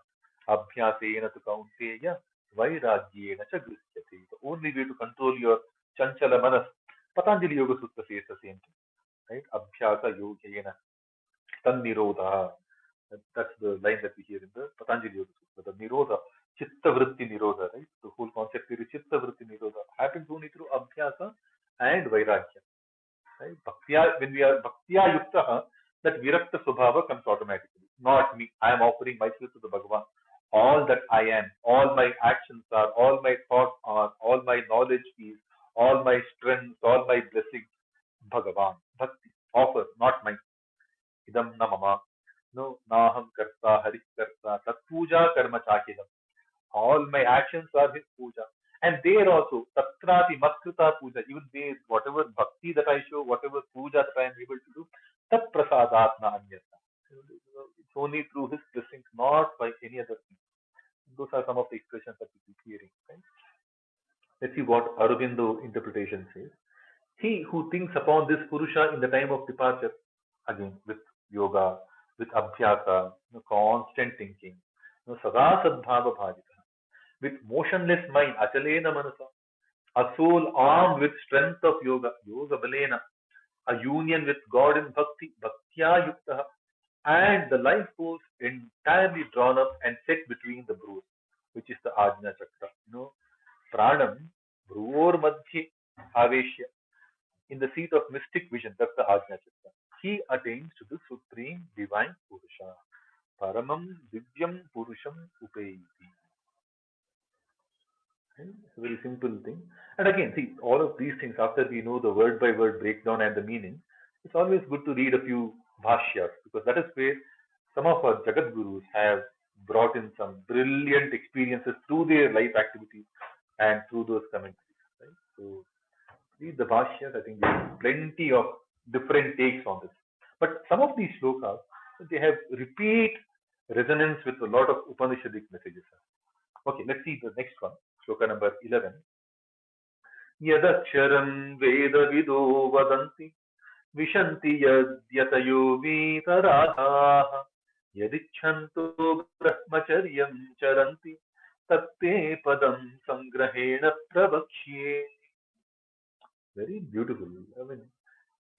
Abhyasena tu kaunteya, Vairagyena cha grishyate. The only way to control your Chanchala Manas. Patanjali Yoga Sutra says the same thing, right? Abhyasa Yogena, Tannirodha. That's the line that we hear in the Patanjali Yoga Sutra. The Nirodha, Chitta Vritti Nirodha, right? The whole concept here is Chitta Vritti Nirodha. Happens only through Abhyasa and Vairagya. Right? Bhaktya, when we are Bhaktya Yukta, that Virakta Subhava comes automatically. Not me. I am offering myself to the Bhagavan. All that I am, all my actions are, all my thoughts are, all my knowledge is, all my strengths, all my blessings, Bhagavan. Bhakti. Offer, not mine. Idam na mama. No, naham karta, harik karta, tat puja karma chakidam. All my actions are his puja. And there also, tatrati matkrita puja, even there, whatever bhakti that I show, whatever puja that I am able to do, tat prasadatna anyata. It's only through his blessings, not by any other thing. Those are some of the expressions that we keep hearing. Right? Let's see what Aurobindo interpretation says. He who thinks upon this Purusha in the time of departure, again with yoga, with abhyasa, constant thinking, sada sadbhava bhajita, with motionless mind, achalena manasa, a soul armed with strength of yoga, yoga balena, a union with God in bhakti, bhaktya yukta, and the life force entirely drawn up and set between the brows, which is the Ajna Chakra. Pranam, Bhruvor Madhye, Aveshya, in the seat of mystic vision, that's the Ajna Chakra. He attains to the supreme divine Purusha. Paramam Divyam Purusham Upaiti. It's a very simple thing. And again, see, all of these things, after we know the word by word breakdown and the meaning, it's always good to read a few bhashyas, because that is where some of our Jagat Gurus have brought in some brilliant experiences through their life activities and through those commentaries. Right? So read the bhashyas. I think there's plenty of different takes on this. But some of these shlokas, They have repeat resonance with a lot of Upanishadic messages. Okay, let's see the next one. Shloka number 11. Yadaksharam Vedavido Vadanti Vishanti Yadyatayo Vitaraha Yadichanto Brahmacharyam Charanti Tatte Padam Sangrahena Pravakshye. Very beautiful. I mean,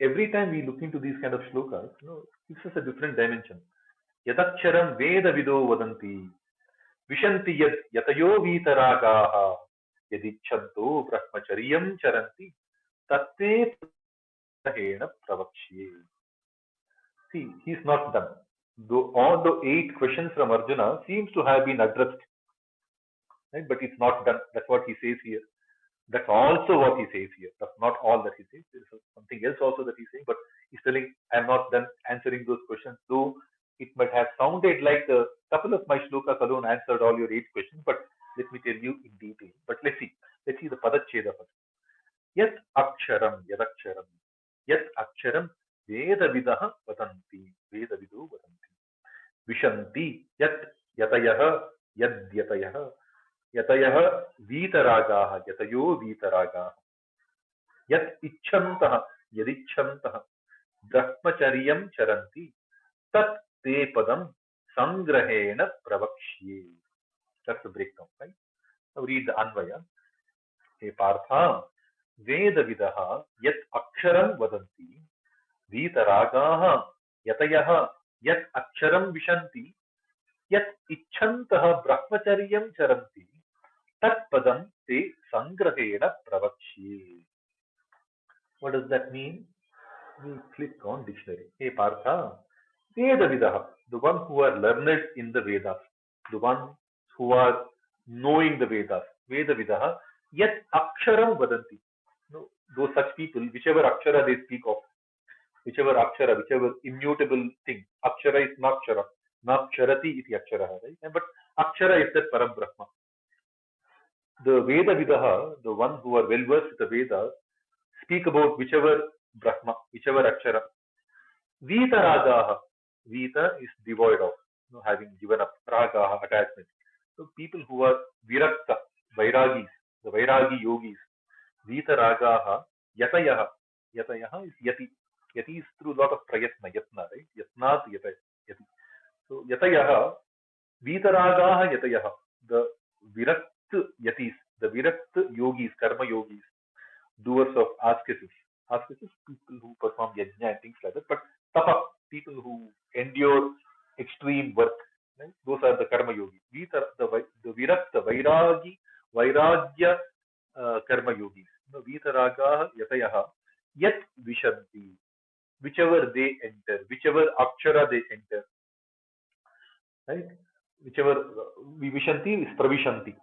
every time we look into these kind of shlokas, it gives us a different dimension. Yadaksharam Vedavido Vadanti Vishanti Yatayo Vitaragaha Yadichanto Brahmacharyam Charanti Tatte Hena Pravakshye. See, he's not done. Though all the 8 questions from Arjuna seems to have been addressed, right? But it's not done. That's what he says here. That's also what he says here. That's not all that he says. There is something else also that he's saying, but he's telling, I'm not done answering those questions. Though it might have sounded like a couple of my shlokas alone answered all your 8 questions, but let me tell you in detail. But let's see. Let's see the Padacheda first. Yat Aksharam, Yadaksharam. Yat Aksharam Vedavidah Vadanti. Vedavido Vadanti. Vishanti Yat Yatayaha Yad Yatayaha. Yatayaha Vitaragaha. Yatayo Vitaragaha. Yat Ichchantah Yadichchantah Brahmacharyam Charanti. Tat Te Padam Sangrahena Pravakshye. That's the breakdown, right? Now read the Anvaya. He Partha Vedavidaha Yat Aksharam Vadanti Vitaragaha Yatayaha Yat Aksharam Vishanti Yat Ichchantah Brahmacharyam Charanti Tat Padam Te Sangrahena Pravakshye. What does that mean? We click on dictionary. Hey Partha, Vedavidaha, the one who are learned in the Vedas, the one who are knowing the Vedas, Vedavidaha, yet Aksharam Vadanti. No, those such people, whichever Akshara they speak of, whichever Akshara, whichever immutable thing, Akshara is Nakshara, Naksharati iti Akshara, right? But Akshara is that Parabrahma. The Vedavidaha, the one who are well versed with the Vedas, speak about whichever Brahma, whichever Akshara. Vita Ragaha. Vita is devoid of, having given up Ragaha, attachment. So people who are Virakta, Vairagis, the Vairagi yogis. Vita Ragaha, Yatayaha. Yatayaha is Yati. Yati is through a lot of prayatna, yatna, right? Yatnat Yati. So Yatayaha, Vita Ragaha Yatayaha. The Virakt Yatis, the Virakt yogis, karma yogis, doers of ascesis. Ascesis, people who perform yajna and things like that. But tapa, people who endure extreme work. Right? Those are the karma yogis. These are the virakta, vairagya karma yogis. Vitaragaha yatayaha yat vishanti. Whichever they enter, whichever akshara they enter. Right? Whichever vishanti is pravishanti.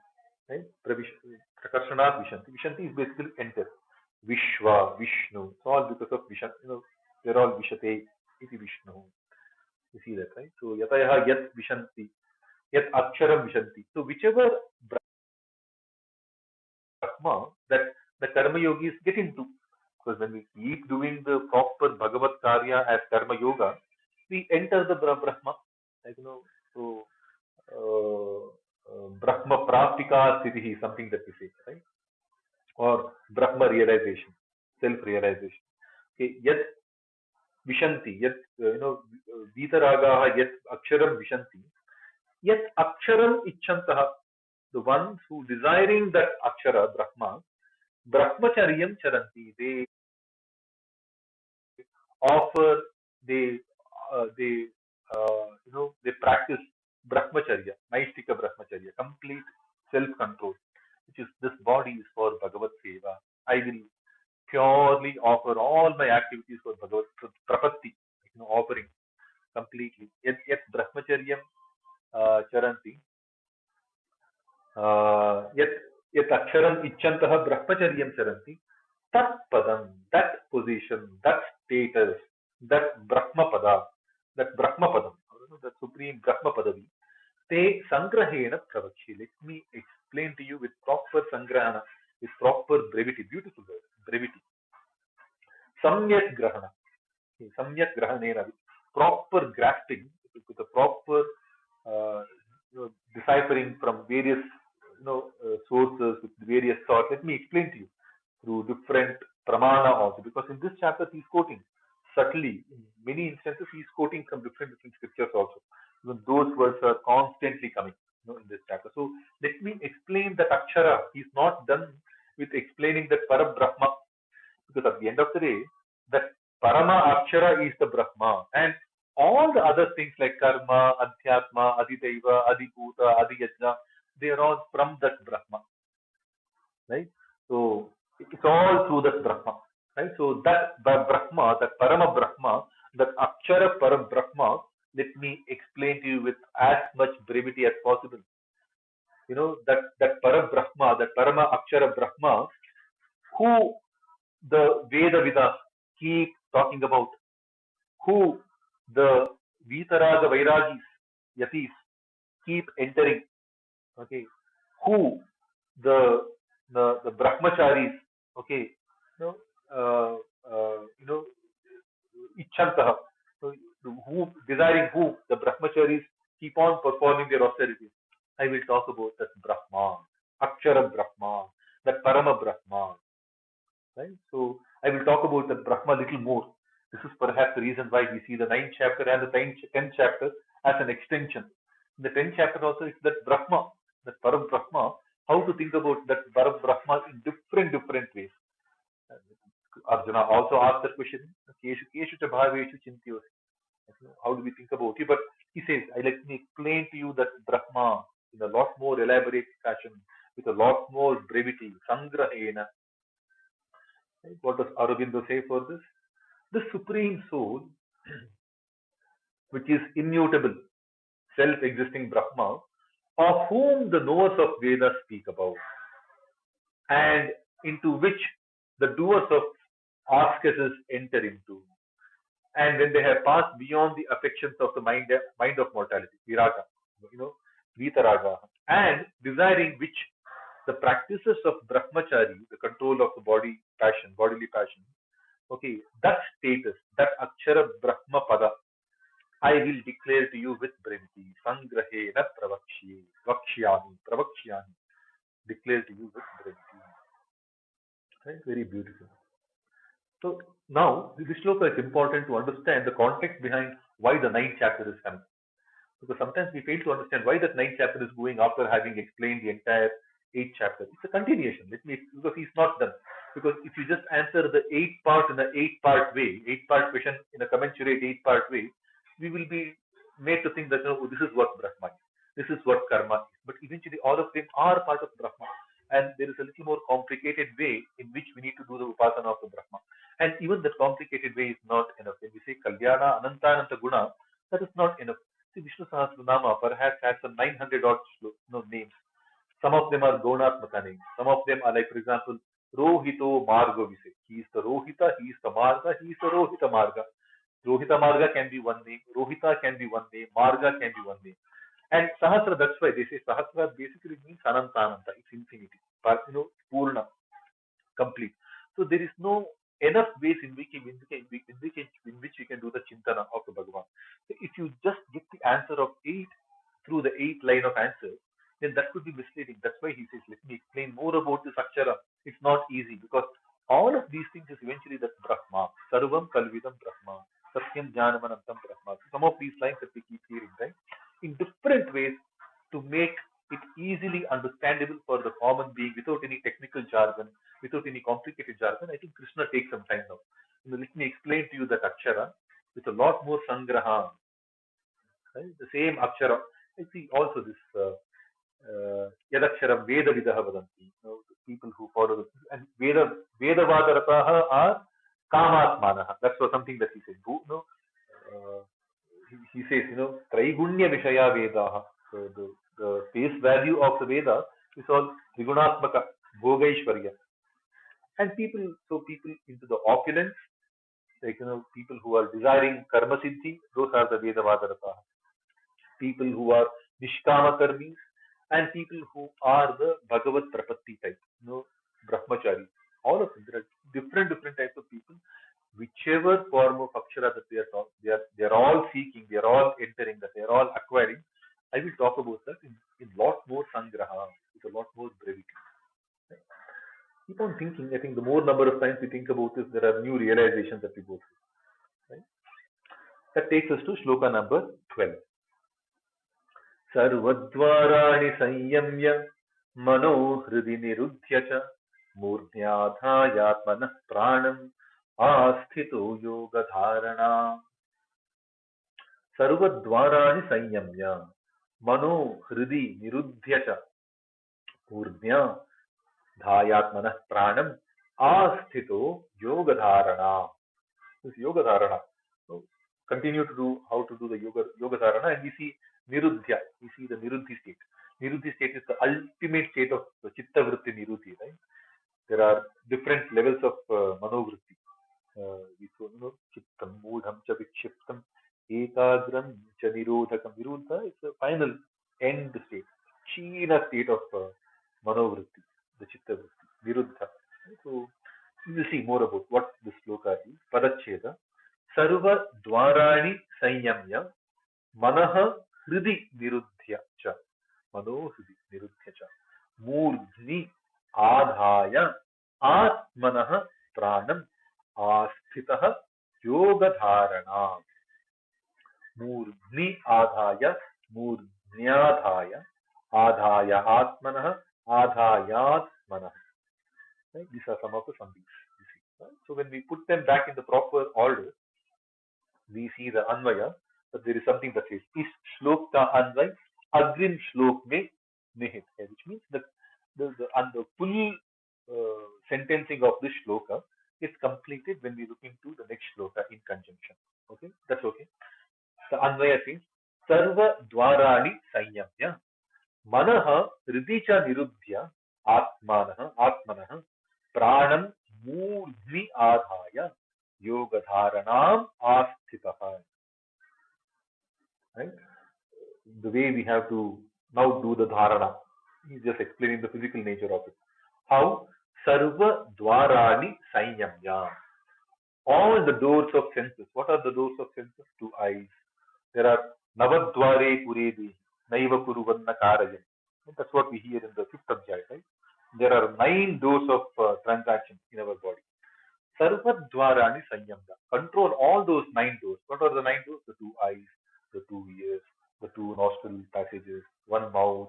Right? Prakarshanath vishanti. Vishanti is basically enter. Vishwa, Vishnu. It's all because of Vishan. They're all Vishate, iti Vishnu. You see that, right? So Yatayaha Yat Vishanti, Yat Aksharam Vishanti. So whichever Brahma that the Karma Yogis get into, because when we keep doing the proper Bhagavad Karya as Karma Yoga, we enter the Brahma. Like so Brahma Praptika Siddhi is something that we say, right? Or Brahma realization, self-realization. Okay, yet Vishanti, yet Vitaragaha, yet Aksharam Vishanti, yet Aksharam Ichchantaha, the ones who desiring that Akshara, Brahma, Brahmacharyam Charanti, they offer, they practice Brahmacharya, Naistika Brahmacharya, complete self-control, which is this body is for Bhagavad Seva. I will purely offer all my activities for Bhagavad Prapatti, offering completely. Yet Brahmacharyam Charanti, yet Aksharam Ichchantaha Brahmacharyam Charanti, Tat Padam, that position, that status, that Brahmapada, that supreme Brahma Padavi, Te Sangrahena Pravakshi. Let me explain to you with proper Sangrahana, with proper brevity, beautiful word, brevity. Samyak Grahana. Samyak Grahanera. proper grafting, with a proper deciphering from various sources with various thoughts. Let me explain to you through different pramana also, because in this chapter he's quoting subtly. In many instances he's quoting from different scriptures also. Even those words are constantly coming in this chapter. So let me explain that akshara. He's not done with explaining that Parabrahma, because at the end of the day, that Parama Akshara is the Brahma, and all the other things like Karma, Adhyatma, Adidaiva, Adibhuta, Adiyajna, they are all from that Brahma, right? So it's all through that Brahma, right? So that Brahma, that Parama Brahma, that Akshara Param Brahma, let me explain to you with as much brevity as possible. That Param Brahma, that Parama Akshara Brahma, who the Veda Vidas keep talking about, who the Vitaraga Vairagis, Yatis, keep entering, okay, who the Brahmacharis, okay, uh, Ichantaha, so who desiring who the Brahmacharis keep on performing their austerities. I will talk about that Brahma, Akshara Brahma, that Parama Brahma. Right? So I will talk about the Brahma a little more. This is perhaps the reason why we see the 9th chapter and the 10th chapter as an extension. In the 10th chapter also it's that Brahma, that Param Brahma, how to think about that Param Brahma in different ways. Arjuna also asked that question, Keshu Keshu cha bhaveshu chintyo. How do we think about it? But he says, let me explain to you that Brahma in a lot more elaborate fashion, with a lot more brevity, sangrahena. Right? What does Aurobindo say for this? The Supreme Soul, which is immutable, self-existing Brahma, of whom the knowers of Vedas speak about, and into which the doers of ascesis enter into. And when they have passed beyond the affections of the mind of mortality, viraga, vitaraga, and desiring which the practices of brahmachari, the control of the bodily passion, okay, that status, that akshara brahma pada, I will declare to you with brevity. Sangrahena pravakshyami, declare to you with brevity. Right? Very beautiful. So now this shloka is important to understand the context behind why the 9th chapter is coming. Because sometimes we fail to understand why that 9th chapter is going after having explained the entire 8th chapter. It's a continuation. Because he's not done. Because if you just answer the 8th part in an 8-part way, 8-part question in a commensurate 8-part way, we will be made to think that this is what Brahma is. This is what Karma is. But eventually all of them are part of Brahma. And there is a little more complicated way in which we need to do the upasana of the Brahma. And even that complicated way is not enough. When we say Kalyana, Ananta, Ananta Guna, that is not enough. See, Vishnu Sahasranama perhaps has some 900 odd names. Some of them are Gaunatmaka names. Some of them are like, for example, Rohito Marga we say. He is the Rohita, he is the Marga, he is the Rohita Marga. Rohita Marga can be one name, Rohita can be one name, Marga can be one name. And Sahasra, that's why they say Sahasra basically means Ananta Ananta, it's infinity. But Purna, complete. So there is no enough ways in which we can do the Chintana of the Bhagavan. So if you just get the answer of 8 through the 8th line of answer, then that could be misleading. That's why he says, let me explain more about this Akshara. It's not easy because all of these things is eventually that Brahma. Sarvam Kalvidam Brahma. Satyam Jnanamanantam Brahma. Some of these lines that we keep hearing, right? In different ways to make it easily understandable for the common being without any technical jargon, without any complicated jargon. I think Krishna takes some time now. Let me explain to you that Akshara with a lot more sangraha. Right? The same Akshara. I see also this Yadaksharam Veda Vidaha Vadanti. People who follow this. And Vedavadarataha are Kamatmanaha. That's something that he said. He says, Traigunya Vishaya Vedaha. So the face value of the Veda is all Trigunatmaka, Bhogaishwarya. And people into the opulence, like people who are desiring karma siddhi, those are the Vedavadarataha. People who are Nishkama Karmis, and people who are the Bhagavad Prapatti type, Brahmachari. All of them, there are different types of people. Whichever whichever form of akshara that they are all seeking, they are all entering, that they are all acquiring. I will talk about that in lot more sangraha, with a lot more brevity. Right? Keep on thinking. I think the more number of times we think about this, there are new realizations that we go through. Right? That takes us to shloka number 12. सर्वद्वाराणि संयम्य मनो हृदि निरुध्य च मूर्ध्याधायात्मनः प्राणम् आस्थितो योगधारणा. सर्वद्वाराणि संयम्य मनो हृदि निरुध्य च मूर्ध्याधायात्मनः प्राणम् आस्थितो योगधारणा. This yogadharana. So continue to do how to do the yogadharana, and we see niruddhya. We see the niruddhi state. Niruddhi state is the ultimate state of the chitta vritti niruddhi. Right? There are different levels of manovritti. We saw, chittam moodham cha vikshiptam ekagram cha nirodhakam. Nirodha is the final end state, china state of manovritti, the chitta vritti, niruddha. So we will see more about what this sloka is. Padacheda. Sarva dwarani sanyamya manaha hridi niruddhya cha. Mano hridi niruddhya cha. Murdhni adhaya atmanah pranam आस्थितः योगधारणा. मूर्ध्नि आधाय मूर्ध्न्याधाय आधाय आत्मनः आधायात्मनः. Right? These are some of the sandhis. Right? So when we put them back in the proper order, we see the anvaya, but there is something that says is shlok ka anvay agrim shlok mein nihit hai, which means that the full sentencing of this shloka is completed when we look into the next shloka in conjunction. Okay, that's okay. The Anvaya says, Sarva Dwarani Sanyamya Manaha Hridicha Niruddhya Atmanah Pranam Murdhni Adhaya Yogadharanam Asthitaha. Right? The way we have to now do the dharana. He's just explaining the physical nature of it. How? Sarva Dwarani Sanyamya. All the doors of senses. What are the doors of senses? Two eyes. There are Navadware Puredehi, Naiva Kuruvanna Karayam. That's what we hear in the 5th adhyaya, right? There are 9 doors of transaction in our body. Sarva Dwarani Sanyamya. Control all those 9 doors. What are the 9 doors? The 2 eyes, the 2 ears, the 2 nostril passages, 1 mouth,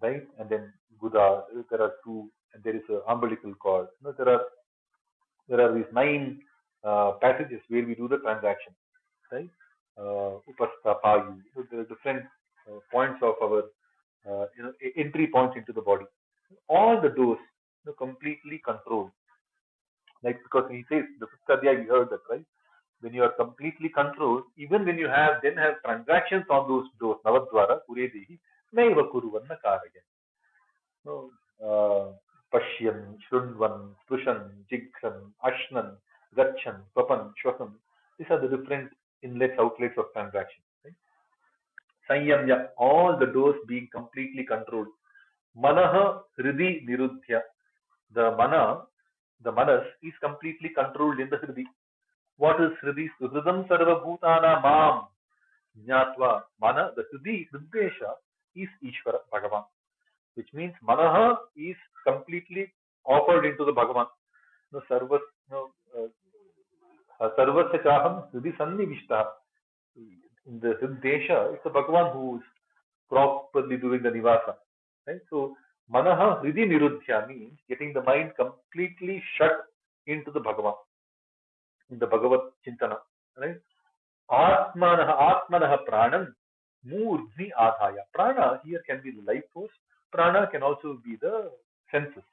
right? And then Buddha, there are 2, and there is an umbilical cord. There are these 9 passages where we do the transaction, right? Upastha, Payu. There are different points of our entry points into the body. All the doors completely controlled. Like, because he says the 5th adhyaya, we heard that, right? When you are completely controlled, even when you have transactions on those doors, Navadwara, Puredehi, Naiva Kuruvanna Karaya. No, Pashyan, Shrunvan, Spushan, Jigsan, Ashnan, Gachan, Papan, Shwasan. These are the different inlets, outlets of transaction. Right? Sanyamya, all the doors being completely controlled. Manaha Hridi Niruddhya. The manas is completely controlled in the Hridi. What is Hridi? Hridam Sarva Bhutana Mam Jnatva. Mana, the Hridi, Hriddesha is Ishvara, Bhagavan. Which means Manaha is completely offered into the Bhagavan. No, Sarvasya Chaham Hridi Sannivishta. In the Hriddesha, it's the Bhagavan who is properly doing the Nivasa. Right? So, Manaha Hridi Niruddhya means getting the mind completely shut into the Bhagavan, in the Bhagavad Chintana. Right? Atmanaha Pranam Murdhni Adhaya. Prana here can be the life force. Prana can also be the senses.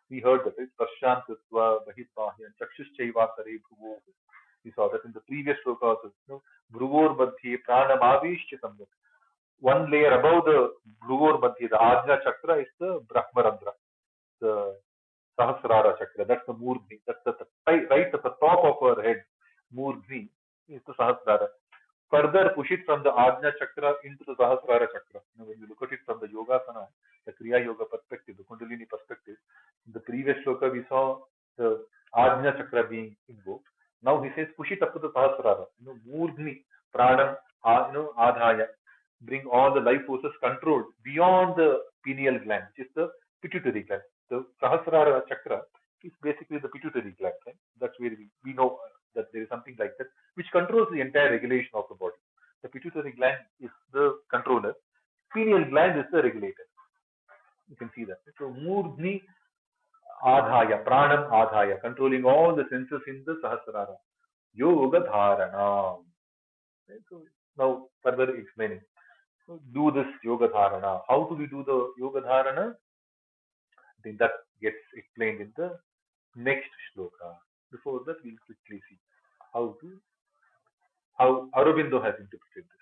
We heard that, right? Prashant Tattva, Bahitbahyan, Chakshushchaivasare Bhuvo. We saw that in the previous sloka also. Bhruvor Madhye Pranam Avishya Samyak. One layer above the Bhruvor Madhye, the Ajna Chakra, is the Brahmarandra, the Sahasrara Chakra. That's the Murdhni. That's right at the top of our head. Murdhni is the Sahasrara. Further push it from the Ajna Chakra into the Sahasrara Chakra. When you look at it from the Yogasana, the Kriya Yoga perspective, the Kundalini perspective, in the previous sloka we saw the Ajna Chakra being invoked. Now he says, push it up to the Sahasrara. Murdhni, Pranam, Adhaya. Bring all the life forces controlled beyond the pineal gland, which is the pituitary gland. The Sahasrara chakra is basically the pituitary gland. Right? That's where we know that there is something like that, which controls the entire regulation of the body. The pituitary gland is the controller. Pineal gland is the regulator. You can see that. So, Murdhni Adhaya, Pranam Adhaya, controlling all the senses in the Sahasrara. Yoga Dharana. Right? So, now further explaining. So, do this Yoga Dharana. How do we do the Yoga Dharana? I think that gets explained in the next shloka. Before that, we'll quickly see how Aurobindo has interpreted this.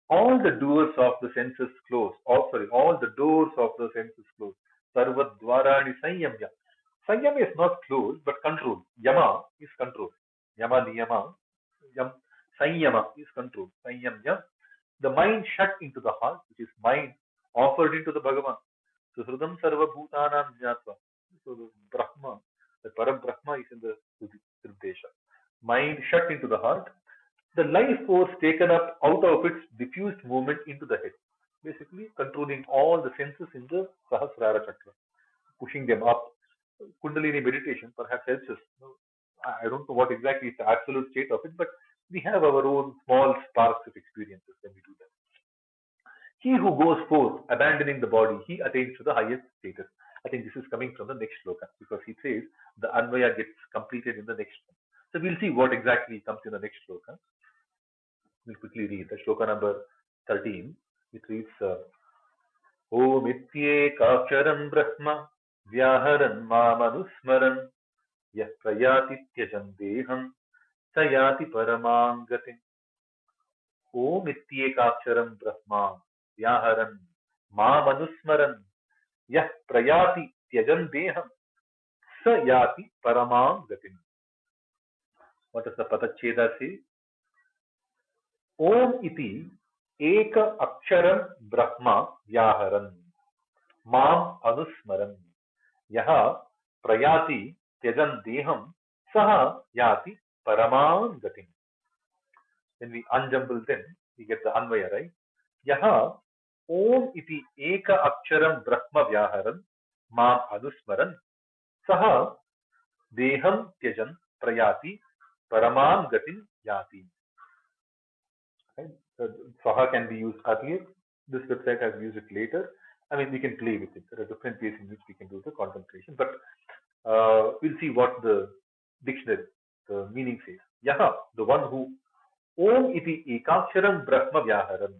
All the doors of the senses close. All the doors of the senses close. Sarva dwarani sanyamya. Sanyam is not closed, but controlled. Yama is controlled. Yama niyama. Sanyama is controlled. Sanyamya. The mind shut into the heart, which is mind offered into the Bhagavan. So Srudam Sarva Bhutanam Jnatva. So the Brahma, the Param Brahma is in the Sriddesha. Mind shut into the heart. The life force taken up out of its diffused movement into the head. Basically controlling all the senses in the Sahasrara Chakra. Pushing them up. Kundalini meditation perhaps helps us. I don't know what exactly is the absolute state of it, but we have our own small sparks of experiences when we do that. He who goes forth, abandoning the body, he attains to the highest status. I think this is coming from the next shloka because he says the Anvaya gets completed in the next one. So we'll see what exactly comes in the next shloka. We'll quickly read the shloka number 13. It reads, Om Ityekaksharam Brahma Vyaharan Mamanusmaran Yah Prayati Tyajan Deham Sayati Paramangatim. Om Ityekaksharam Brahma Vyaharan Mamanusmaran Yah Prayati Tyajan Deham Sayati Paramangatim. What does the Patacheda say? Om iti eka aksharam brahma vyaharan mam anusmaran yaha prayati tyajan deham saha yati paraman gatim. When we unjumble them, we get the anvaya, right? Yaha om iti eka aksharam brahma vyaharan mam anusmaran saha deham tyajan prayati paraman gatim yati. Right? So, Saha can be used earlier. This website has used it later. I mean, we can play with it. There are different ways in which we can do the contemplation. But we'll see what the dictionary, the meaning says. Yaha, the one who Om iti ekaksharam brahma vyaharam,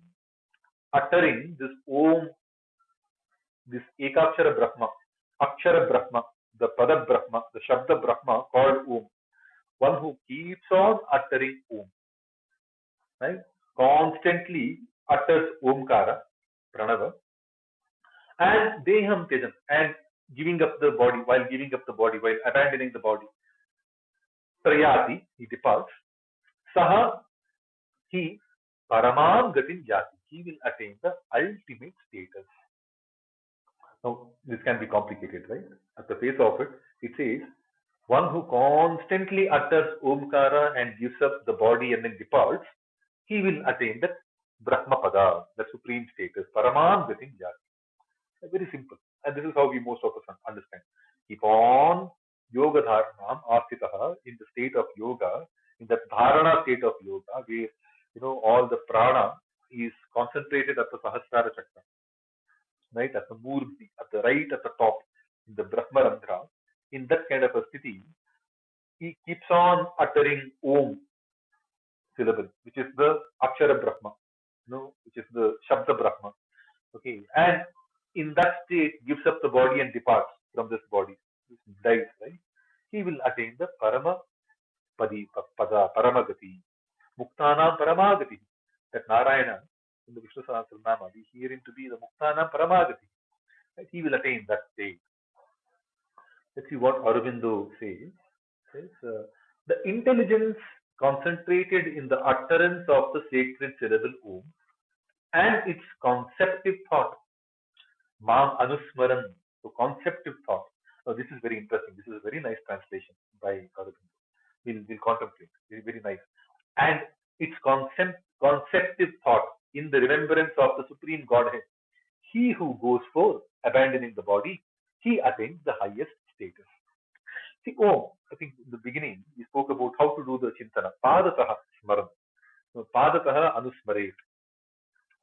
uttering this Om, this ekakshara brahma, akshara brahma, the pada brahma, the shabda brahma called Om. One who keeps on uttering Om. Right? Constantly utters Omkara, Pranava, and Deham Tejan, and giving up the body, while abandoning the body. Prayati, he departs. Saha, he, Paramam Gatin Jati, he will attain the ultimate status. Now, this can be complicated, right? At the face of it, it says, one who constantly utters Omkara and gives up the body and then departs, he will attain that Brahma Pada, the supreme status, Paramam Gatin Jati. Very simple. And this is how we most of us understand. Keep on Yoga Dharanam Asthitaha in the state of yoga, in the Dharana state of yoga, where all the prana is concentrated at the Sahasrara Chakra, right? At the Murti, right at the top, in the Brahma Randhra. In that kind of a sthiti, he keeps on uttering Om syllable, which is the Akshara Brahma, which is the Shabda Brahma. Okay, and in that state gives up the body and departs from this body, dies, right? He will attain the Parama Pada, Paramagati, Muktanam Paramagati. That Narayana in the Vishnu Sahasranama, we hear him to be the Muktanam Paramagati. Right? He will attain that state. Let's see what Aurobindo says. The intelligence concentrated in the utterance of the sacred syllable Om and its conceptive thought, Mam Anusmaran, so conceptive thought. This is very interesting. This is a very nice translation by Aurobindo. We'll contemplate. the remembrance of the Supreme Godhead. He who goes forth, abandoning the body, he attains the highest status. See, Om, I think in the beginning we spoke about how to do the Chintana. Padataha Smaran. So, Padataha Anusmaret.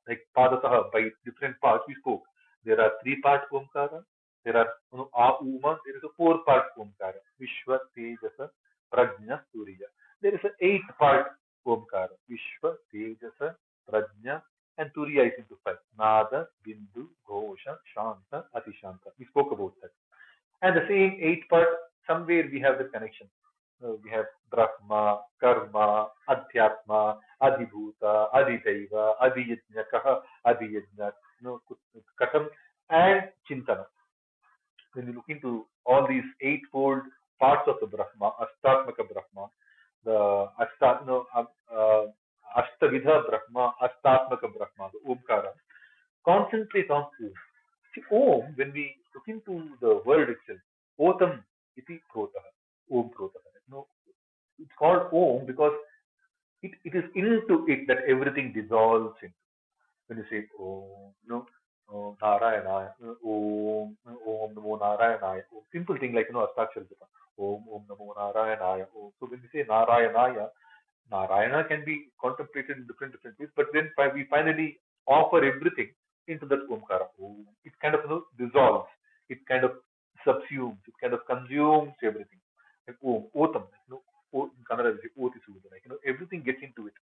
Like Padataha, by different parts we spoke. There are three-part Omkara. There are A-Uma. There is a four-part Omkara. Vishwa, Tejasa, Prajna, Turiya. There is an eight-part Omkara. Vishwa, Tejasa, Prajna, and Turiya is into five. Nada, Bindu, Ghosha, Shanta, Atishanta. We spoke about that. And the same eight part, somewhere we have the connection. We have Brahma, Karma, Adhyatma, Adhibhuta, Adhidaiva, Adhiyajnakaha, Adhiyajnak, Katham, and Chintana. When you look into all these eightfold parts of the Brahma, Astatmaka Brahma, the Ashtavidha Brahma, Astatmaka Brahma, the Omkara, concentrate on Om. See, Om, when we look into the word itself, Otam iti Protaha, Om Protaha. It's called Om because it is into it that everything dissolves in. When you say Om, Narayana, Om, Om Namo Narayanaya, simple thing like Astakshar Japa, Om, Om Namo Narayanaya. So when we say Narayanaya, Narayana can be contemplated in different ways, but then we finally offer everything into that Omkara. It kind of dissolves, it kind of subsumes, it kind of consumes everything. Like Om, Otam, in Kannada we say Oti Sudha, like everything gets into it.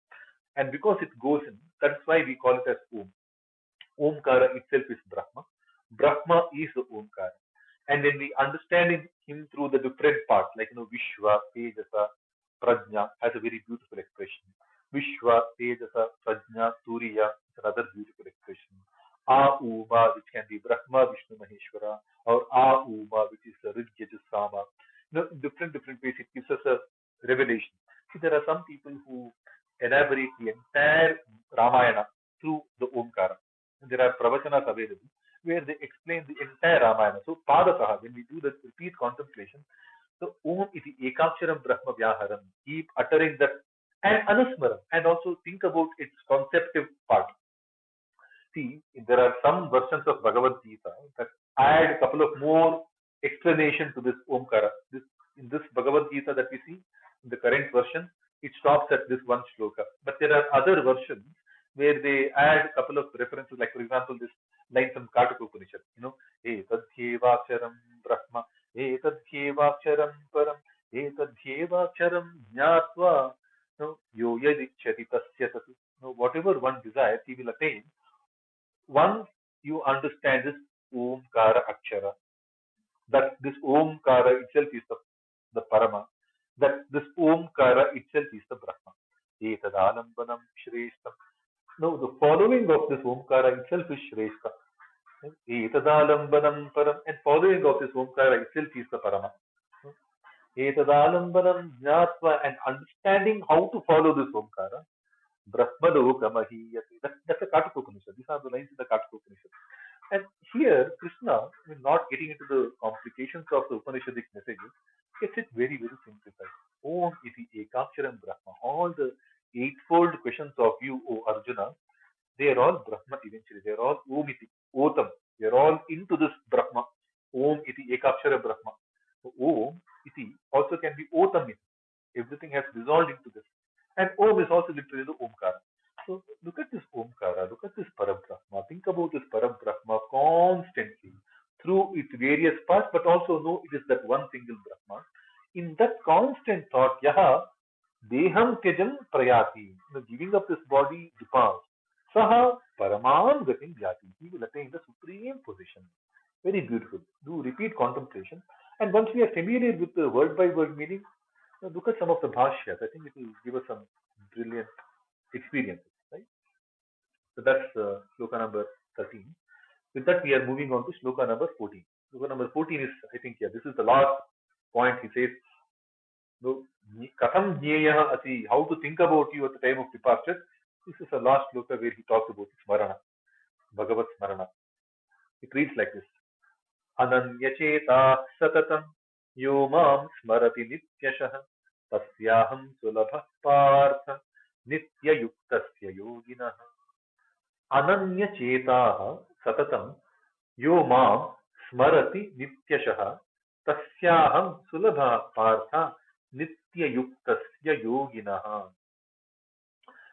And because it goes in, that's why we call it as Om. Omkara itself is Brahma. Brahma is the Omkara. And when we understand him through the different parts, like Vishwa, Tejasa, Prajna has a very beautiful expression. Vishwa, Tejasa, Prajna, Turiya is another beautiful expression. A-Uma, which can be Brahma, Vishnu, Maheshwara, or A-Uma, which is Rijyajus, Sama. Different ways it gives us a revelation. See, there are some people who elaborate the entire Ramayana through the Omkara. There are pravachanas available where they explain the entire Ramayana. So, Padataha, when we do the repeat contemplation, so Om iti Ekaksharam Brahma Vyaharam, keep uttering that, and Anusmaram, and also think about its conceptive part. See, there are some versions of Bhagavad-Gita that add a couple of more explanation to this Omkara. In this Bhagavad-Gita that we see, in the current version, it stops at this one shloka. But there are other versions where they add a couple of references, like for example, this line from Kataka Upanishad, Etadhyevaksharam Brahma, Etadhyevaksharam Param, Etadhyevaksharam Jnatva, Yo Yadichyati Tasya Tatu. Whatever one desires, he will attain. Once you understand this Omkara Akshara, that this Omkara itself is the Parama, that this Omkara itself is the Brahma. Etadalambanam Shreshtam. No, the following of this Omkara itself is Shrestha. Etadalambanam Param, and following of this Omkara itself is the Parama. Etadalambanam Jnatva, and understanding how to follow this Omkara. Brahmaloka Mahiyati. That's a Kataka Upanishad. These are the lines in the Kataka Upanishad. And here, Krishna, not getting into the complications of the Upanishadic messages, gets it very, very simplified. Om iti Ekaksharam Brahma. All the eightfold questions of you, O Arjuna, they are all Brahma eventually. They are all Om iti, Otam. They are all into this Brahma. Om iti Ekakshara Brahma. So Om iti also can be Otam iti. Everything has dissolved into this. And Om is also literally the Omkara. So look at this Omkara, look at this Parabrahma. Think about this Parabrahma constantly through its various parts, but also know it is that one single Brahma. In that constant thought, Yaha Deham Tejam Prayati, giving up this body departs. Saha Paramam Gatim Jati. He will attain the supreme position. Very beautiful. Do repeat contemplation. And once we are familiar with the word by word meaning, look at some of the bhashyas. I think it will give us some brilliant experiences, right? So that's shloka number 13. With that, we are moving on to shloka number 14. Shloka number 14 is, I think, this is the last point. He says, Katham Jneyah Ati, how to think about you at the time of departure. This is the last shloka where he talks about Smarana, Bhagavat Smarana. It reads like this. Ananyacheta Satatam Yo Mam Smarati Nityashah Tasyaham Sulabha Partha Nitya Yuktasya Yoginah. Ananya Chetaha Satatam Yo Mam Smarati Nityashaha Tasyaham Sulabha Partha Nitya Yuktasya Yoginaha.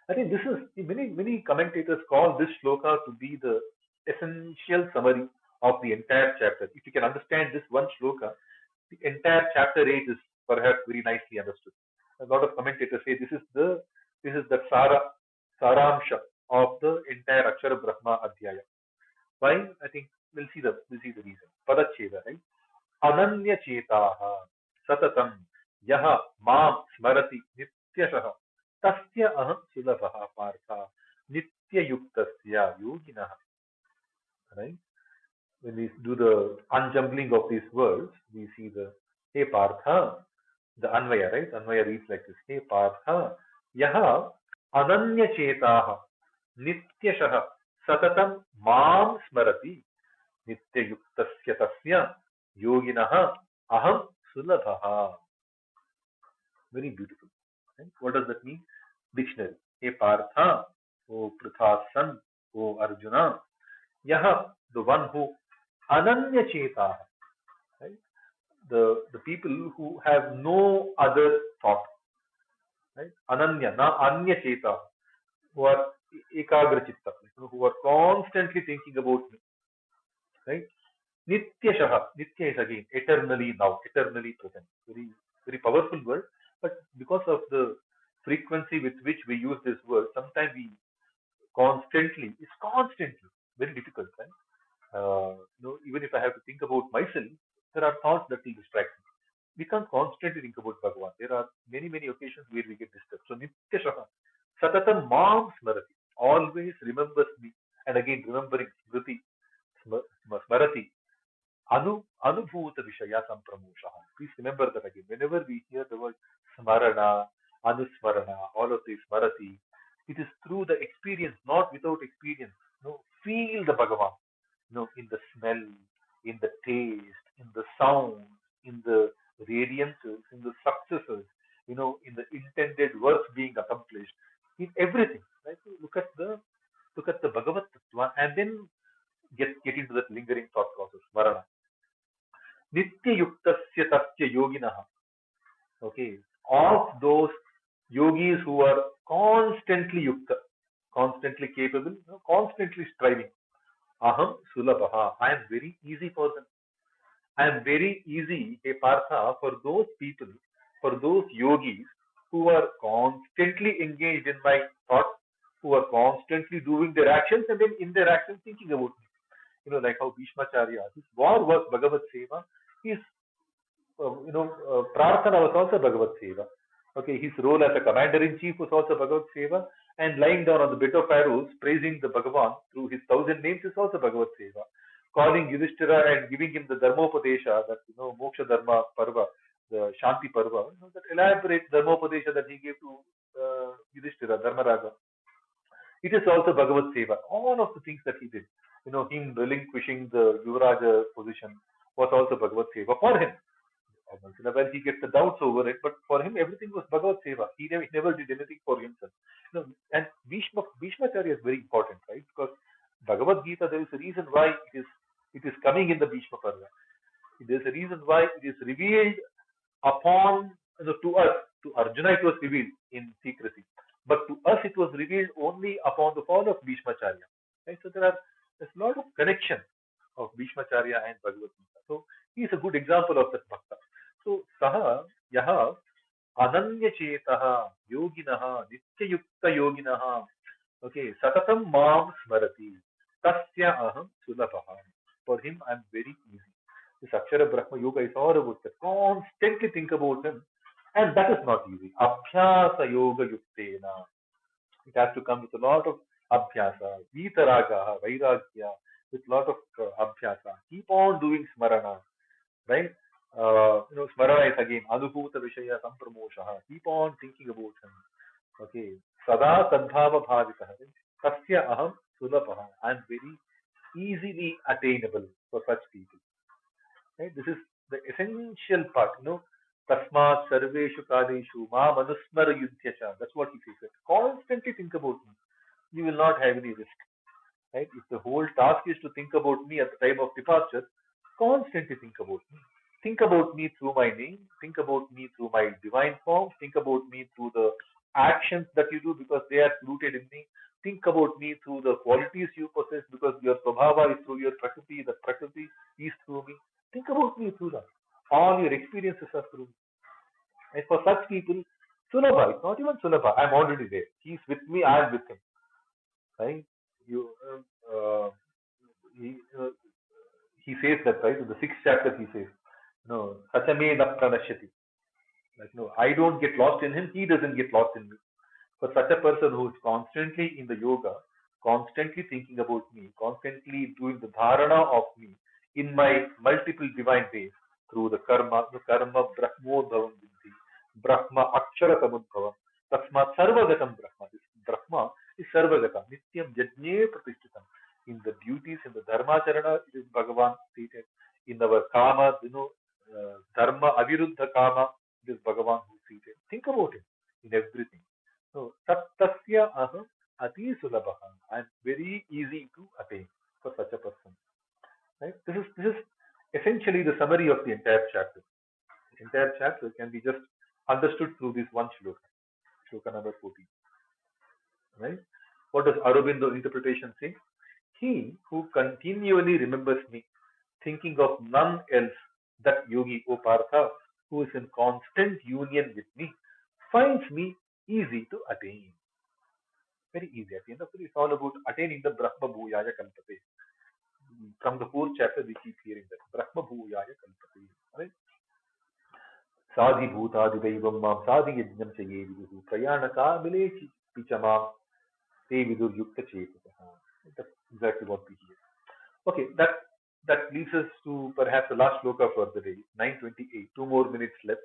I think this is many commentators call this shloka to be the essential summary of the entire chapter. If you can understand this one shloka, the entire chapter 8 is perhaps very nicely understood. A lot of commentators say this is the saramsha of the entire Akshara Brahma Adhyaya. Why? I think we'll see the reason. Padacheda, right? Ananya Chetaha Satatam Yaha Mam Smarati Nityashaha Tasya Aham Sulabhaha Partha Nitya Yuktasya Yoginaha. Right? When we do the unjumbling of these words, we see the Hey Partha, the Anvaya, right? Anvaya reads like this. Hey Partha, Yaha Ananya Chetaha Nityashaha Satatam Mam Smarati Nitya Yuktasya Tasya Yoginaha Aham Sulabhaha. Very beautiful. Right? What does that mean? Dictionary. Hey Partha, O Prithasan, O Arjuna, Yaha, the one who Ananya Chetaha, right? The people who have no other thought, right? Ananya, na Anya Cheta, who are Ekagra Chitta, who are constantly thinking about me, right? Nitya Shaha, Nitya is again eternally now, eternally present. Very powerful word, but because of the frequency with which we use this word, sometimes we it's constantly very difficult, right? Even if I have to think about myself, there are thoughts that will distract me. We can't constantly think about Bhagavan. There are many occasions where we get disturbed. So Nitya Shaha, Satatam Mam Smarati, always remembers me. And again, remembering Smriti, Smarati, Anubhuta Vishaya Sampramoshaha. Please remember that again. Whenever we hear the word Smarana, Anusmarana, all of these Smarati, it is through the experience, not without experience. Feel the Bhagavan, in the smell, in the taste, in the sound, in the radiances, in the successes, in the intended works being accomplished, in everything. Right? So look at the Bhagavad Tattva and then get into that lingering thought process. Varana. Nitya Yuktasya Tasya Yoginaha. Okay. Of those yogis who are constantly yukta, constantly capable, constantly striving. Aham Sulabhaha. I am very easy for them. I am very easy, a Partha, for those people, for those yogis who are constantly engaged in my thoughts, who are constantly doing their actions and then in their actions thinking about me. Like how Bhishmacharya, his war was Bhagavad Seva, his Prarthana was also Bhagavad Seva. Okay, his role as a commander in chief was also Bhagavad Seva, and lying down on the bed of arrows, praising the Bhagavan through his 1,000 names is also Bhagavad Seva. Calling Yudhishthira and giving him the Dharmopadesha, that Moksha Dharma Parva, the Shanti Parva, that elaborate Dharmopadesha that he gave to Yudhishthira, Dharmaraja. It is also Bhagavad Seva. All of the things that he did, him relinquishing the Yuvaraja position was also Bhagavad Seva for him. Once in a while he gets the doubts over it, but for him everything was Bhagavad Seva. He never did anything for himself. And Bhishmacharya is very important, right? Because Bhagavad-Gita, there is a reason why it is coming in the Bhishma Parva. There is a reason why it is revealed upon to us. To Arjuna it was revealed in secrecy, but to us it was revealed only upon the fall of Bhishmacharya. Right? So there's a lot of connection of Bhishmacharya and Bhagavad-Gita. So he is a good example of that bhakta. So Saha Yaha Ananya Chetaha Yoginaha Nityayukta Yoginaha. Okay, Satatam Mam Smarati. Tasya Aham Sulabhaha. For him, I am very easy. This Akshara Brahma Yoga is all about that. Constantly think about him. And that is not easy. Abhyasa Yoga Yuktena. It has to come with a lot of abhyasa, vitaraga, vairagya, with a lot of abhyasa. Keep on doing smarana, right? Smarana is again anubhuta vishaya sampramoshaha. Keep on thinking about him. Okay, sada tadbhava bhavitaha. Tasya aham sulabhaha. I am very easily attainable for such people. Right? This is the essential part. Tasmat sarveshu kaleshu ma manusmara yudhyacha. That's what he says. Constantly think about me. You will not have any risk. Right? If the whole task is to think about me at the time of departure, constantly think about me. Think about me through my name. Think about me through my divine form. Think about me through the actions that you do because they are rooted in me. Think about me through the qualities you possess because your prabhava is through your prakriti, the prakriti is through me. Think about me through that. All your experiences are through me. And for such people, Sulabha, it's not even Sulabha. I'm already there. He's with me, I'm with him. Right? You, he, he says that, right? In the sixth chapter, he says, no, Sachame na pranashyati. Like, no, I don't get lost in him, he doesn't get lost in me. For such a person who is constantly in the yoga, constantly thinking about me, constantly doing the dharana of me in my multiple divine ways through the karma brahmodhavam vidhi, brahma akshara samudbhavam, tasmat sarvagatam brahma. This brahma is sarvagata, nityam yajne pratishtitam. In the duties, in the dharma charana, it is Bhagavan seated. In our kama, dharma aviruddha kama, it is Bhagavan who is seated. Think about it in everything. So, Tattasya aham ati sulabaha. And very easy to attain for such a person. Right? This is essentially the summary of the entire chapter. The entire chapter can be just understood through this one shloka, shloka number 14. Right? What does Aurobindo interpretation say? He who continually remembers me, thinking of none else, that yogi, O Partha, who is in constant union with me, finds me easy to attain. Very easy. At the end of it, it's all about attaining the Brahma Bhuyaya Kalpate. From the fourth chapter, we keep hearing that. Brahma Bhuyaya Kalpate. Right? Sadhi Bhutadi Daivam Mam Sadhi Yajnam Chaye Viduhu Prayana Kamile Pichamam Te Vidur Yukta Chetaha. That's exactly what we hear. Okay, that leads us to perhaps the last shloka for the day, 9:28. 2 more minutes left.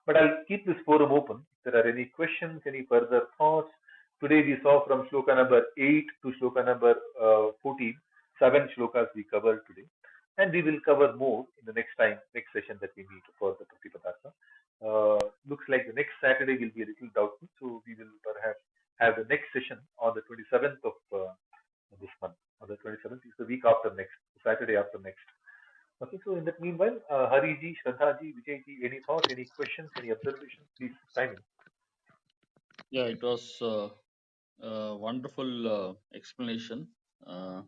But I'll keep this forum open. If there are any questions, any further thoughts. Today we saw from shloka number 8 to shloka number 14, 7 shlokas we covered today. And we will cover more in the next session that we meet for the Pratipadasa. Looks like the next Saturday will be a little doubtful, so we will perhaps have the next session on the 27th of this month. On the 27th is the week after next, Saturday after next. Okay, so in that meanwhile, Hariji, Shraddhaji, Vijayji, any thoughts, any questions, any observations, please chime in. Yeah, it was wonderful explanation. Uh,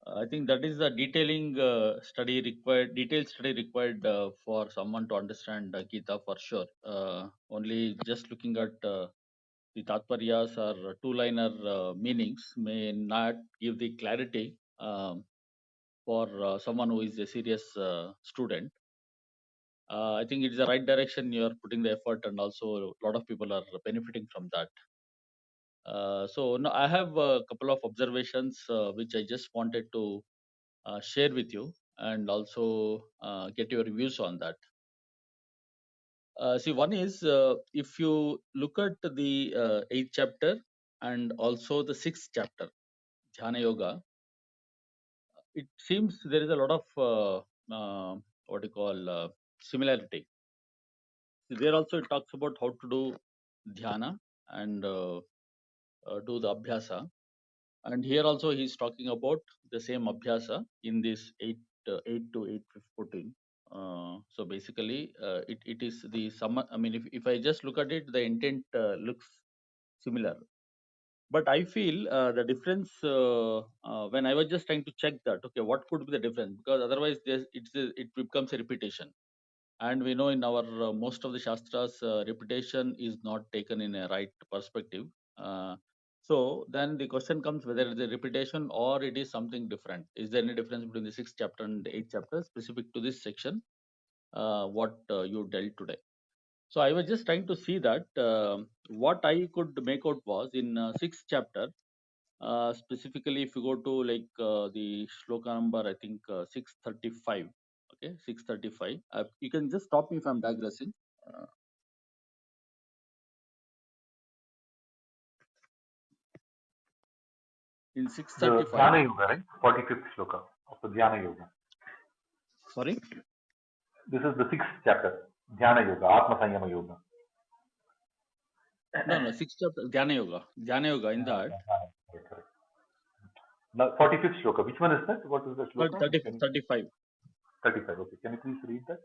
I think that is the detailed study required for someone to understand Gita for sure. Only just looking at the tatparyas or two-liner meanings may not give the clarity for someone who is a serious student. I think it is the right direction. You are putting the effort, and also a lot of people are benefiting from that. So now I have a couple of observations which I just wanted to share with you, and also get your views on that. See, one is if you look at the 8th chapter and also the 6th chapter, Dhyana Yoga, it seems there is a lot of what you call similarity. There also it talks about how to do dhyana and do the abhyasa, and here also he is talking about the same abhyasa in this 8 to 8:14. So basically, it is the sum. I mean, if I just look at it, the intent looks similar. But I feel the difference when I was just trying to check that, okay, what could be the difference? Because otherwise, it becomes a repetition. And we know in our most of the shastras, repetition is not taken in a right perspective. So then the question comes whether it is a repetition or it is something different. Is there any difference between the 6th chapter and the 8th chapter specific to this section? What you dealt today. So I was just trying to see that what I could make out was in 6th chapter, specifically if you go to like the shloka number, I think 635. Okay, 635. You can just stop me if I'm digressing. In The 635. Dhyana Yoga, right? 45th shloka of the Dhyana Yoga. Sorry. This is the 6th chapter, Dhyana Yoga, Atma Sanyama Yoga. No, 6th chapter Dhyana Yoga. Dhyana Yoga. In that, Correct. Now, 45th shloka. Which one is that? What is the shloka? 35. 35. Okay. Can you please read that?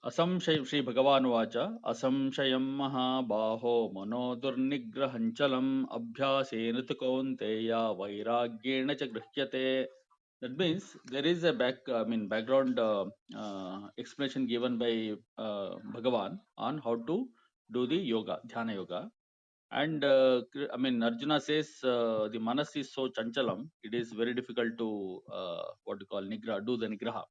असंशय Shri भगवानुवाच असंशयं महाबाहो मनो दुर्निग्रहञ्चलम् अभ्यासेन तु कौन्तेय वैराग्येण च गृह्यते. That means there is a background explanation given by Bhagavan on how to do the yoga, dhyana yoga. And Arjuna says the manas is so chanchalam, it is very difficult to what you call nigraha, do the nigraha.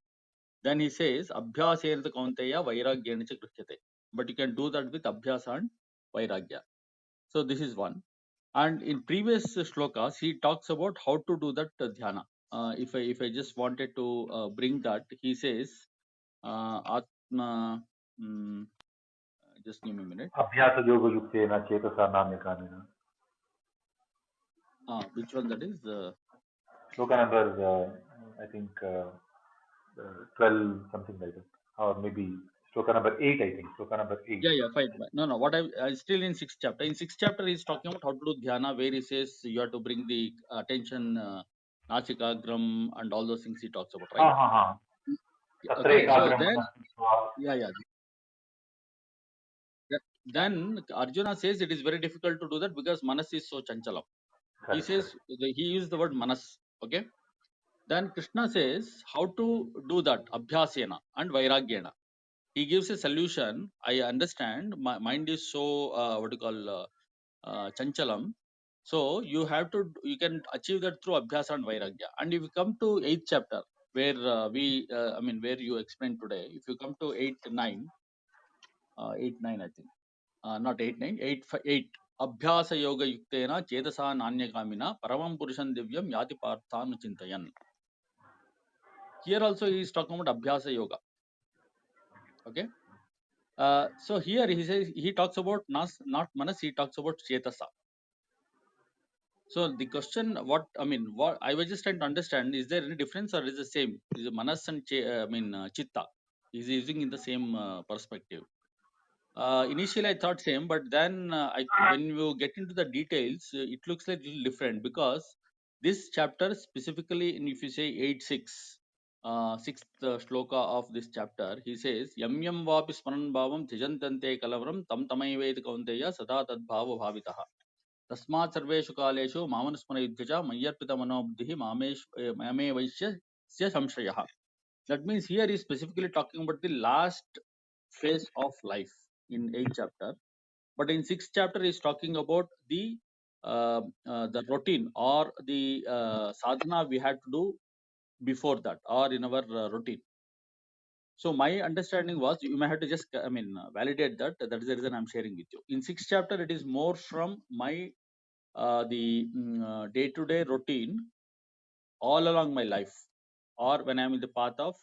Then he says, Abhyasena kaunteya vairagyena cha grishyate. But you can do that with Abhyasa and Vairagya. So this is one. And in previous shlokas, he talks about how to do that dhyana. If I just wanted to bring that, he says, Atma, just give me a minute. Abhyasa yoga yuktena chetasa namyakamena. Which one that is? Shloka number, I think, 12, something like that. Or maybe shloka number 8, I think. Shloka number 8. Yeah, fine. No. What I still in sixth chapter. In sixth chapter, he's talking about how to do dhyana, where he says you have to bring the attention, nachikagram, and all those things he talks about, right? Okay, so then, yeah. Then Arjuna says it is very difficult to do that because manas is so chanchalam. He says he used the word manas. Okay. Then Krishna says how to do that abhyasena and vairagyena. He gives a solution. I understand my mind is so what you call chanchalam. So you can achieve that through abhyasa and vairagya. And if you come to 8th chapter, where where you explained today, if you come to 8, 9, 8, 9, I think, not 8, 9, 8, 8. Abhyasa yoga yuktena chetasa nanyakamina paramam purusham divyam yati parthanu chintayan. Here also he is talking about abhyasa yoga. Okay. So here he says he talks about not manas, he talks about chetasa. So the question, what I was just trying to understand, is there any difference or is it the same? Is it manas and chitta? Is he using in the same perspective? Initially I thought same, but then when you get into the details, it looks like little different because this chapter specifically, if you say 8.6, sixth shloka of this chapter, he says, Yam yam vapi smaran bhavam tijantante kalavaram tam tamaivet kaunteya sada tad bhava bhavitaha. तस्मात् सर्वेषु कालेषु मामनुस्मरयुध्य च मय्यर्पित मनोबुद्धिः मामे वैश्यस्य संशयः. That means here is specifically talking about the last phase of life in 8th chapter, but in 6th chapter is talking about the routine or the sadhana we had to do before that or in our routine. So my understanding was, you may have to just validate that. That is the reason I'm sharing with you. In 6th chapter, it is more from my the day-to-day routine all along my life, or when I'm in the path of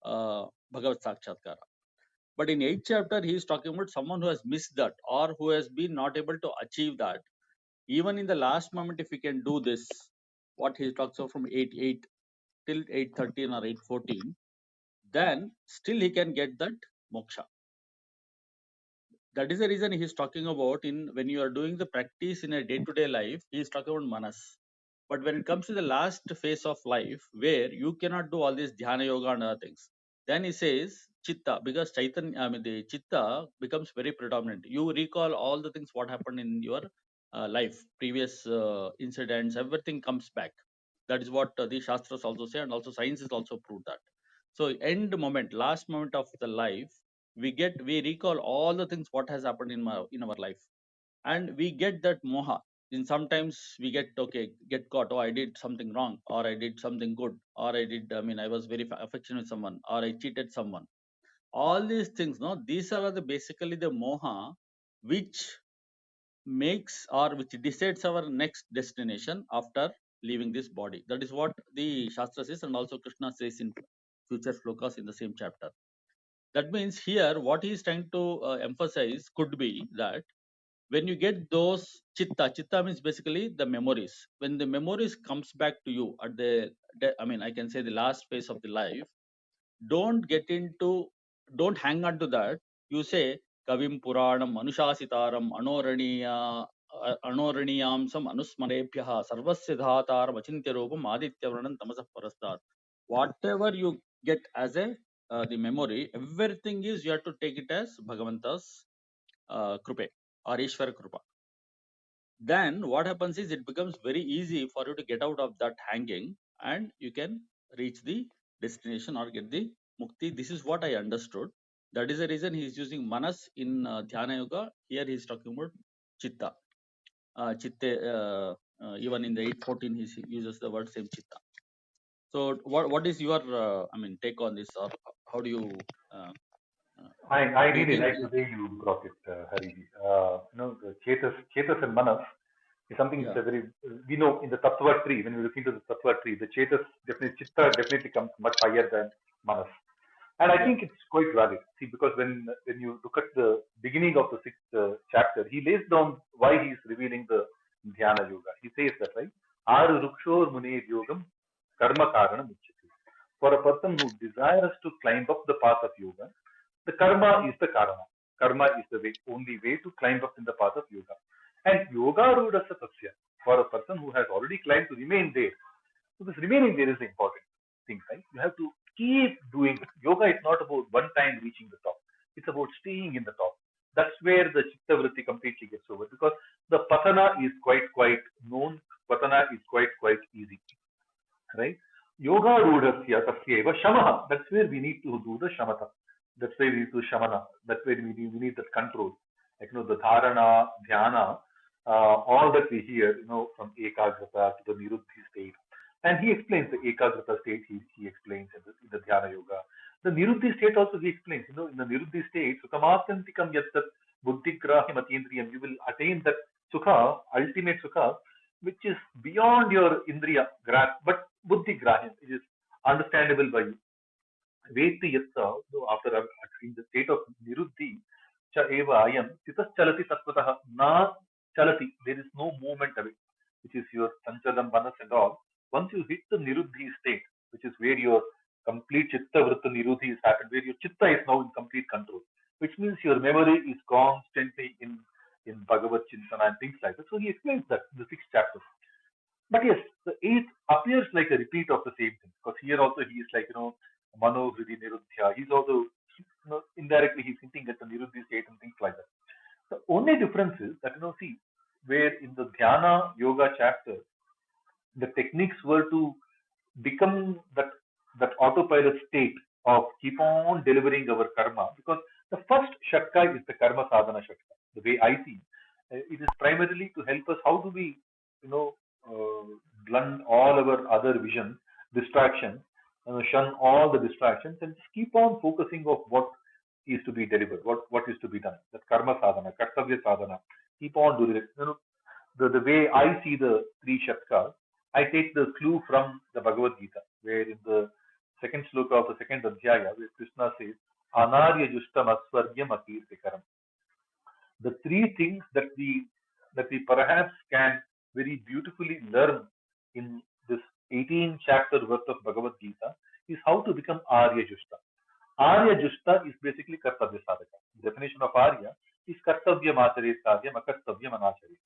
Bhagavad Sakshatkara. But in 8th chapter, he is talking about someone who has missed that or who has been not able to achieve that. Even in the last moment, if he can do this, what he talks of from 8.8 till 8.13 or 8.14, then still he can get that moksha. That is the reason he is talking about when you are doing the practice in a day-to-day life, he is talking about manas. But when it comes to the last phase of life, where you cannot do all this dhyana yoga and other things, then he says chitta, because the chitta becomes very predominant. You recall all the things what happened in your life, previous incidents, everything comes back. That is what the shastras also say, and also science is also proved that. So end moment, last moment of the life, we recall all the things what has happened in our life, and we get that moha. In sometimes we get caught, oh, I did something wrong, or I did something good, or I was very affectionate with someone, or I cheated someone. All these things, no, these are basically the moha which makes or which decides our next destination after leaving this body. That is what the shastra says, and also Krishna says in future shlokas in the same chapter. That means here what he is trying to emphasize could be that when you get those chitta means basically the memories. When the memories comes back to you at I can say the last phase of the life, don't hang on to that. You say Kavim Puranam Manushasitaram Anoraniya anoraniyamsam anusmarebhyaha sarvasya dhataram achintya rupam aditya vranam tamasah parastat. Whatever you get as a the memory, everything is you have to take it as Bhagavanta's krupe or Ishvara krupa. Then what happens is it becomes very easy for you to get out of that hanging and you can reach the destination or get the mukti. This is what I understood. That is the reason he is using manas in dhyana yoga. Here he is talking about chitta. Chitte, even in the 814 he uses the word same chitta. So what is your take on this, or how do you I do you really think? like the way you brought it, Hari. The Chetas and Manas is something. It's Yeah, a very we know in the Tattva tree. When we look into the Tattva tree, the Chetas definitely Chitta definitely comes much higher than Manas, and I yeah, think it's quite valid. See, because when you look at the beginning of the sixth chapter, he lays down why he is revealing the Dhyana Yoga. He says that, right? Aru Rukshor Mune Yogam Karma Karanam Uchyate. For a person who desires to climb up the path of yoga, the karma is the karma. Karma is the only way to climb up in the path of yoga. And yoga rudasya tasya, for a person who has already climbed to remain there. So this remaining there is the important thing, right? You have to keep doing it. Yoga is not about one time reaching the top. It's about staying in the top. That's where the chitta vritti completely gets over, because the patana is quite known. Patana is quite easy, right? Yoga rudhasya tasyeva shamaha. That's where we need to do the shamatha. That's where we need to shamana. That's where we need that control. Like, the dharana, dhyana, all that we hear, from ekagrata to the niruddhi state. And he explains the ekagrata state, he explains in the dhyana yoga. The niruddhi state also he explains, in the niruddhi state, sukamasantikam yattat buddhigrahim atindriyam, you will attain that sukha, ultimate sukha, which is beyond your indriya grasp, but buddhi grahyam, it is understandable by you. Veti yatsa, so after in the state of niruddhi, cha eva ayam, titas chalati tatvatah, na chalati, there is no movement away, which is your sanchalam, manas and all. Once you hit the niruddhi state, which is where your complete chitta vritta niruddhi is happened, where your chitta is now in complete control, which means your memory is constantly in Bhagavad Chintana and things like that. So he explains that in the sixth chapter. But yes, the eighth appears like a repeat of the same thing, because here also he is like, Mano Hridi Niruddhya. He's also, indirectly he's hinting at the Niruddhi state and things like that. The only difference is that, see, where in the Dhyana Yoga chapter, the techniques were to become that autopilot state of keep on delivering our karma, because the first shatka is the karma sadhana shatka. The way I see, it is primarily to help us how do we, you know, blunt all our other visions, distractions, shun all the distractions, and just keep on focusing of what is to be delivered, what is to be done. That karma sadhana, kartavya sadhana. Keep on doing it. The way I see the three shatkas, I take the clue from the Bhagavad-Gita, where in the second sloka of the second adhyaya, where Krishna says, Anarya Justam Aswargyam Akirtikaram. The three things that we perhaps can very beautifully learn in this 18 chapter worth of Bhagavad-Gita is how to become Arya Justa. Arya Justa is basically Kartavya Sadhaka. The definition of Arya is Kartavyam Acharet Sadyam Akartavyam Anacharet.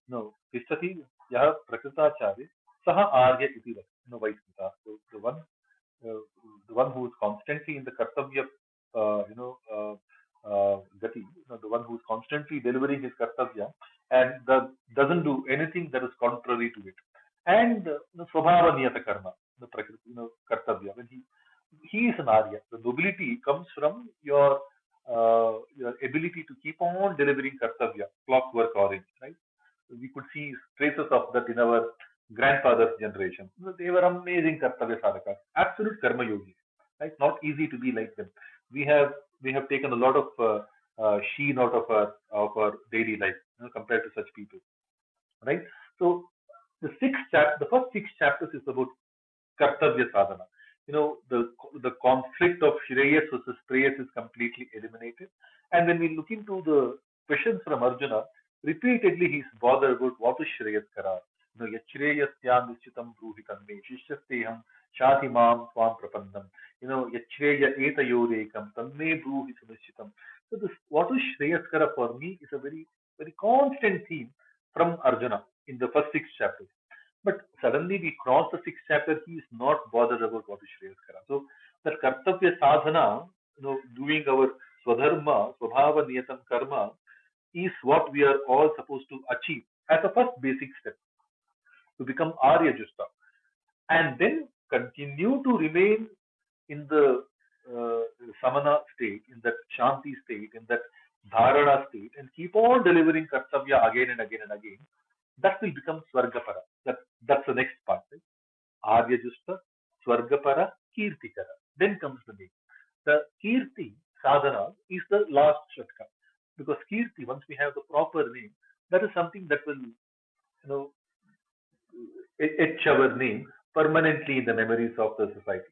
No, Tishtati Yaha Prakritacharya Saha Arya Iti Vak. No, Vaismita. So the one who is constantly in the Kartavya, Gati, the one who is constantly delivering his Kartavya and doesn't do anything that is contrary to it. And Swabhava Niyata Karma, the Kartavya, when he is an Arya. The nobility comes from your ability to keep on delivering Kartavya, clockwork orange, right? We could see traces of that in our grandfather's generation. They were amazing Kartavya sadhakas, absolute Karma yogis, right? Not easy to be like them. We have taken a lot of sheen out of our daily life, compared to such people, right? So the first six chapters is about Kartavya sadhana. The conflict of Shreyas versus Preyas is completely eliminated. And when we look into the questions from Arjuna, repeatedly he's bothered about what is Shreyas Karar. Yachreyasya Nischitam Bruhitam Me, Shishyasteham Shati Mam Swam Prapannam, Yachreya Etayorekam, Tamme Bruhi Sunischitam. So this what is Shreyas Kara for me is a very, very constant theme from Arjuna in the first 6 chapters. But suddenly we cross the 6th chapter, he is not bothered about what is Shreyas. So that Kartavya Sadhana, doing our Swadharma, Swabhava Niyatam Karma, is what we are all supposed to achieve as a first basic step to become Arya Justa, and then continue to remain in the samana state, in that shanti state, in that dharana state, and keep on delivering kartavya again and again and again, that will become Swargapara. That's the next part. Right? Arya Justa, Swargapara, Kirtikara. Then comes the name. The Kirti sadhana is the last shatka. Because Kirti, once we have the proper name, that is something that will, etch our name permanently in the memories of the society.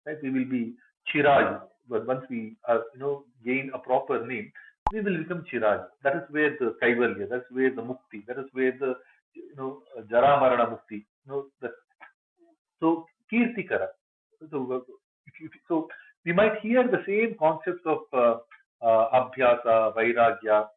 Right? We will be Chirayu. But once we gain a proper name, we will become Chirayu. That is where the Kaivalya, that's where the Mukti, that is where the Jara Marana Mukti. So Kirtikara. So we might hear the same concepts of Abhyasa, Vairagya,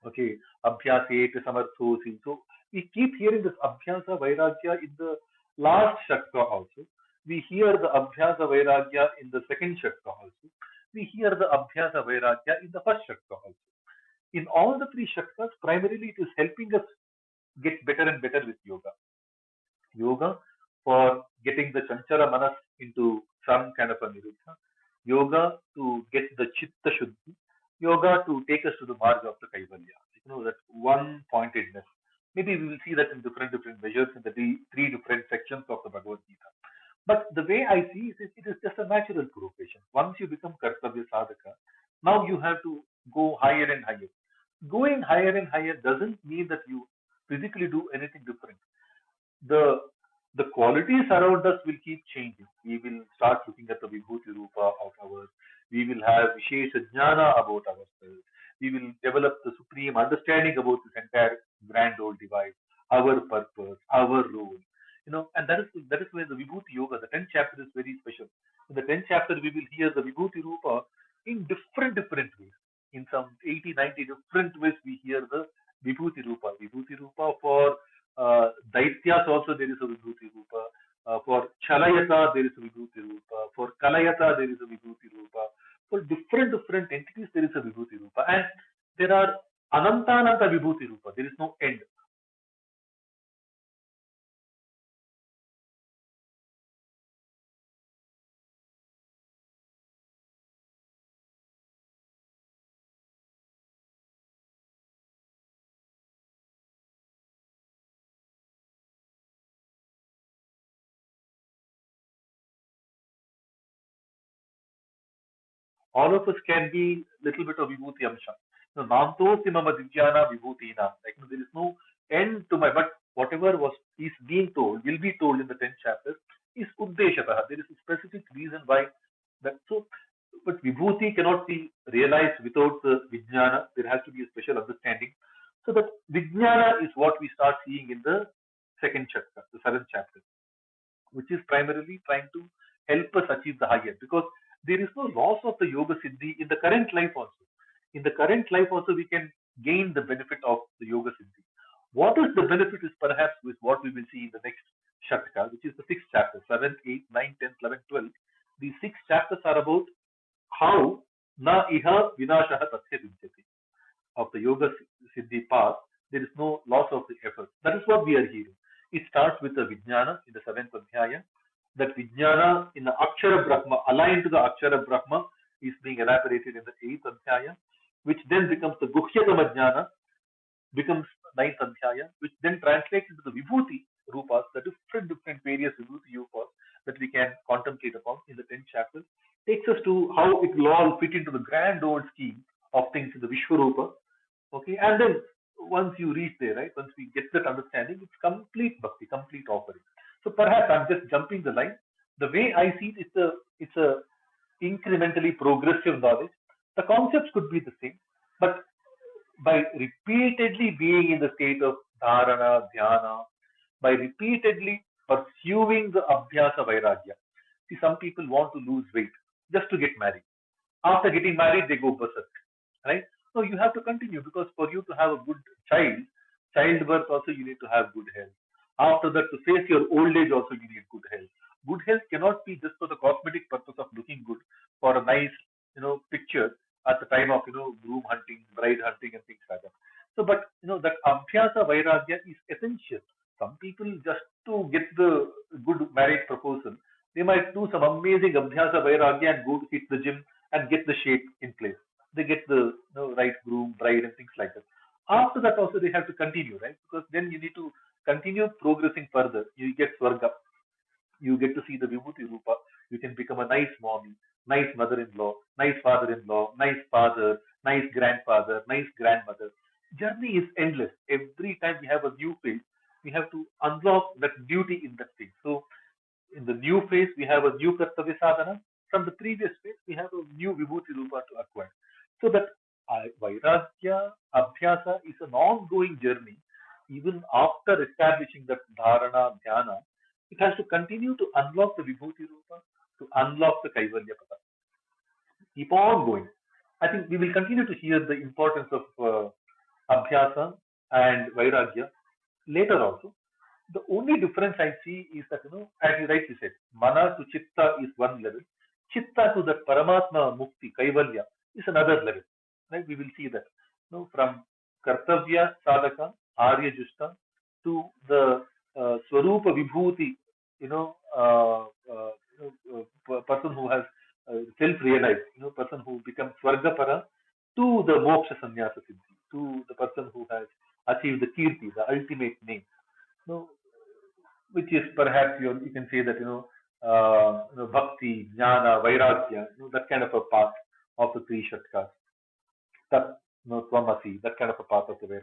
okay, Abhyaseta Samarthosi. So we keep hearing this Abhyasa Vairagya in the last Shatka also. We hear the Abhyasa Vairagya in the second Shatka also. We hear the Abhyasa Vairagya in the first Shatka also. In all the three Shaktas, primarily it is helping us get better and better with yoga. Yoga for getting the Chanchara Manas into some kind of a niruddha. Yoga to get the Chitta Shuddhi. Yoga to take us to the marg of the Kaivalya. That one pointedness. Maybe we will see that in different measures in the three different sections of the Bhagavad-Gita. But the way I see it is just a natural progression. Once you become Kartavya Sadhaka, now you have to go higher and higher. Going higher and higher doesn't mean that you physically do anything different. The qualities around us will keep changing. We will start looking at the Vibhuti Rupa of ours. We will have Vishesha Jnana about ourselves. We will develop the supreme understanding about this entire grand old device, our purpose, our role. And that is where the Vibhuti Yoga, the 10th chapter, is very special. In the 10th chapter, we will hear the Vibhuti Rupa in different ways. In some 80, 90 different ways, we hear the Vibhuti Rupa. Vibhuti Rupa for Daityas also there is a Vibhuti Rupa. For Chalayata there is a Vibhuti Rupa. For Kalayata there is a Vibhuti Rupa. For different entities there is a Vibhuti Rupa. And there are Anantananta Vibhuti Rupa. There is no end. All of us can be little bit of Vibhuti Amsha. Nantosi mama divyana vibhutina. There is no end to my, but whatever is being told, will be told in the 10th chapter, is Uddeshataha. There is a specific reason why that. So, but Vibhuti cannot be realized without the Vijnana. There has to be a special understanding. So that Vijnana is what we start seeing in the second chapter, the 7th chapter, which is primarily trying to help us achieve the higher, because there is no loss of the yoga siddhi in the current life also. In the current life also, we can gain the benefit of the yoga siddhi. What is the benefit is perhaps with what we will see in the next shatka, which is the 6th chapter, 7th, 8th, 9th, 10th, 11th, 12th. These 6 chapters are about how na iha vinashaha tathya vidyate. Of the yoga siddhi path, there is no loss of the effort. That is what we are hearing. It starts with the Vijnana in the 7th Adhyaya. That Vijnana in the Akshara Brahma, aligned to the Akshara Brahma, is being elaborated in the 8th Adhyaya, which then becomes the Guhyatama Jnana, becomes 9th Adhyaya, which then translates into the Vibhuti Rupas, the different various Vibhuti Rupas that we can contemplate upon in the 10th chapter, takes us to how it will all fit into the grand old scheme of things in the Vishwarupa. Okay, and then once you reach there, right, once we get that understanding, it's complete bhakti, complete offering. So perhaps I'm just jumping the line. The way I see it, it's a incrementally progressive knowledge. The concepts could be the same, but by repeatedly being in the state of dharana, dhyana, by repeatedly pursuing the abhyasa vairagya. See, some people want to lose weight just to get married. After getting married, they go berserk, right? No, you have to continue, because for you to have a good child, childbirth also you need to have good health. After that, to face your old age also you need good health. Good health cannot be just for the cosmetic purpose of looking good, for a nice, picture at the time of, groom hunting, bride hunting, and things like that. So, but that abhyasa vairagya is essential. Some people, just to get the good marriage proposal, they might do some amazing abhyasa vairagya and go to hit the gym and get the shape in place. They get the right groom, bride, and things like that. After that, also they have to continue, right? Because then you need to continue progressing further. You get swarga, you get to see the Vibhuti Rupa. You can become a nice mommy, nice mother-in-law, nice father-in-law, nice father, nice grandfather, nice grandmother. Journey is endless. Every time we have a new phase, we have to unlock that beauty in that thing. So in the new phase, we have a new Kartavya Sadhana. From the previous phase, we have a new Vibhuti Rupa to acquire. So that Vairagya, Abhyasa is an ongoing journey. Even after establishing that Dharana, Dhyana, it has to continue to unlock the Vibhuti Rupa, to unlock the Kaivalya Pada. Keep on going. I think we will continue to hear the importance of Abhyasa and Vairagya later also. The only difference I see is that, as you rightly said, Mana to Chitta is one level, Chitta to the Paramatma Mukti, Kaivalya, is another level. Right? We will see that. From Kartavya Sadhaka, Arya Justa, to the Swarupa Vibhuti, person who has self-realized, person who becomes Swargapara, to the Moksha Sannyasa Siddhi, to the person who has achieved the Kirti, the ultimate name. No, which is perhaps you can say that bhakti, jnana, vairagya, that kind of a path of the three shatkas. That, twamasi, that kind of a path of the Vairagya.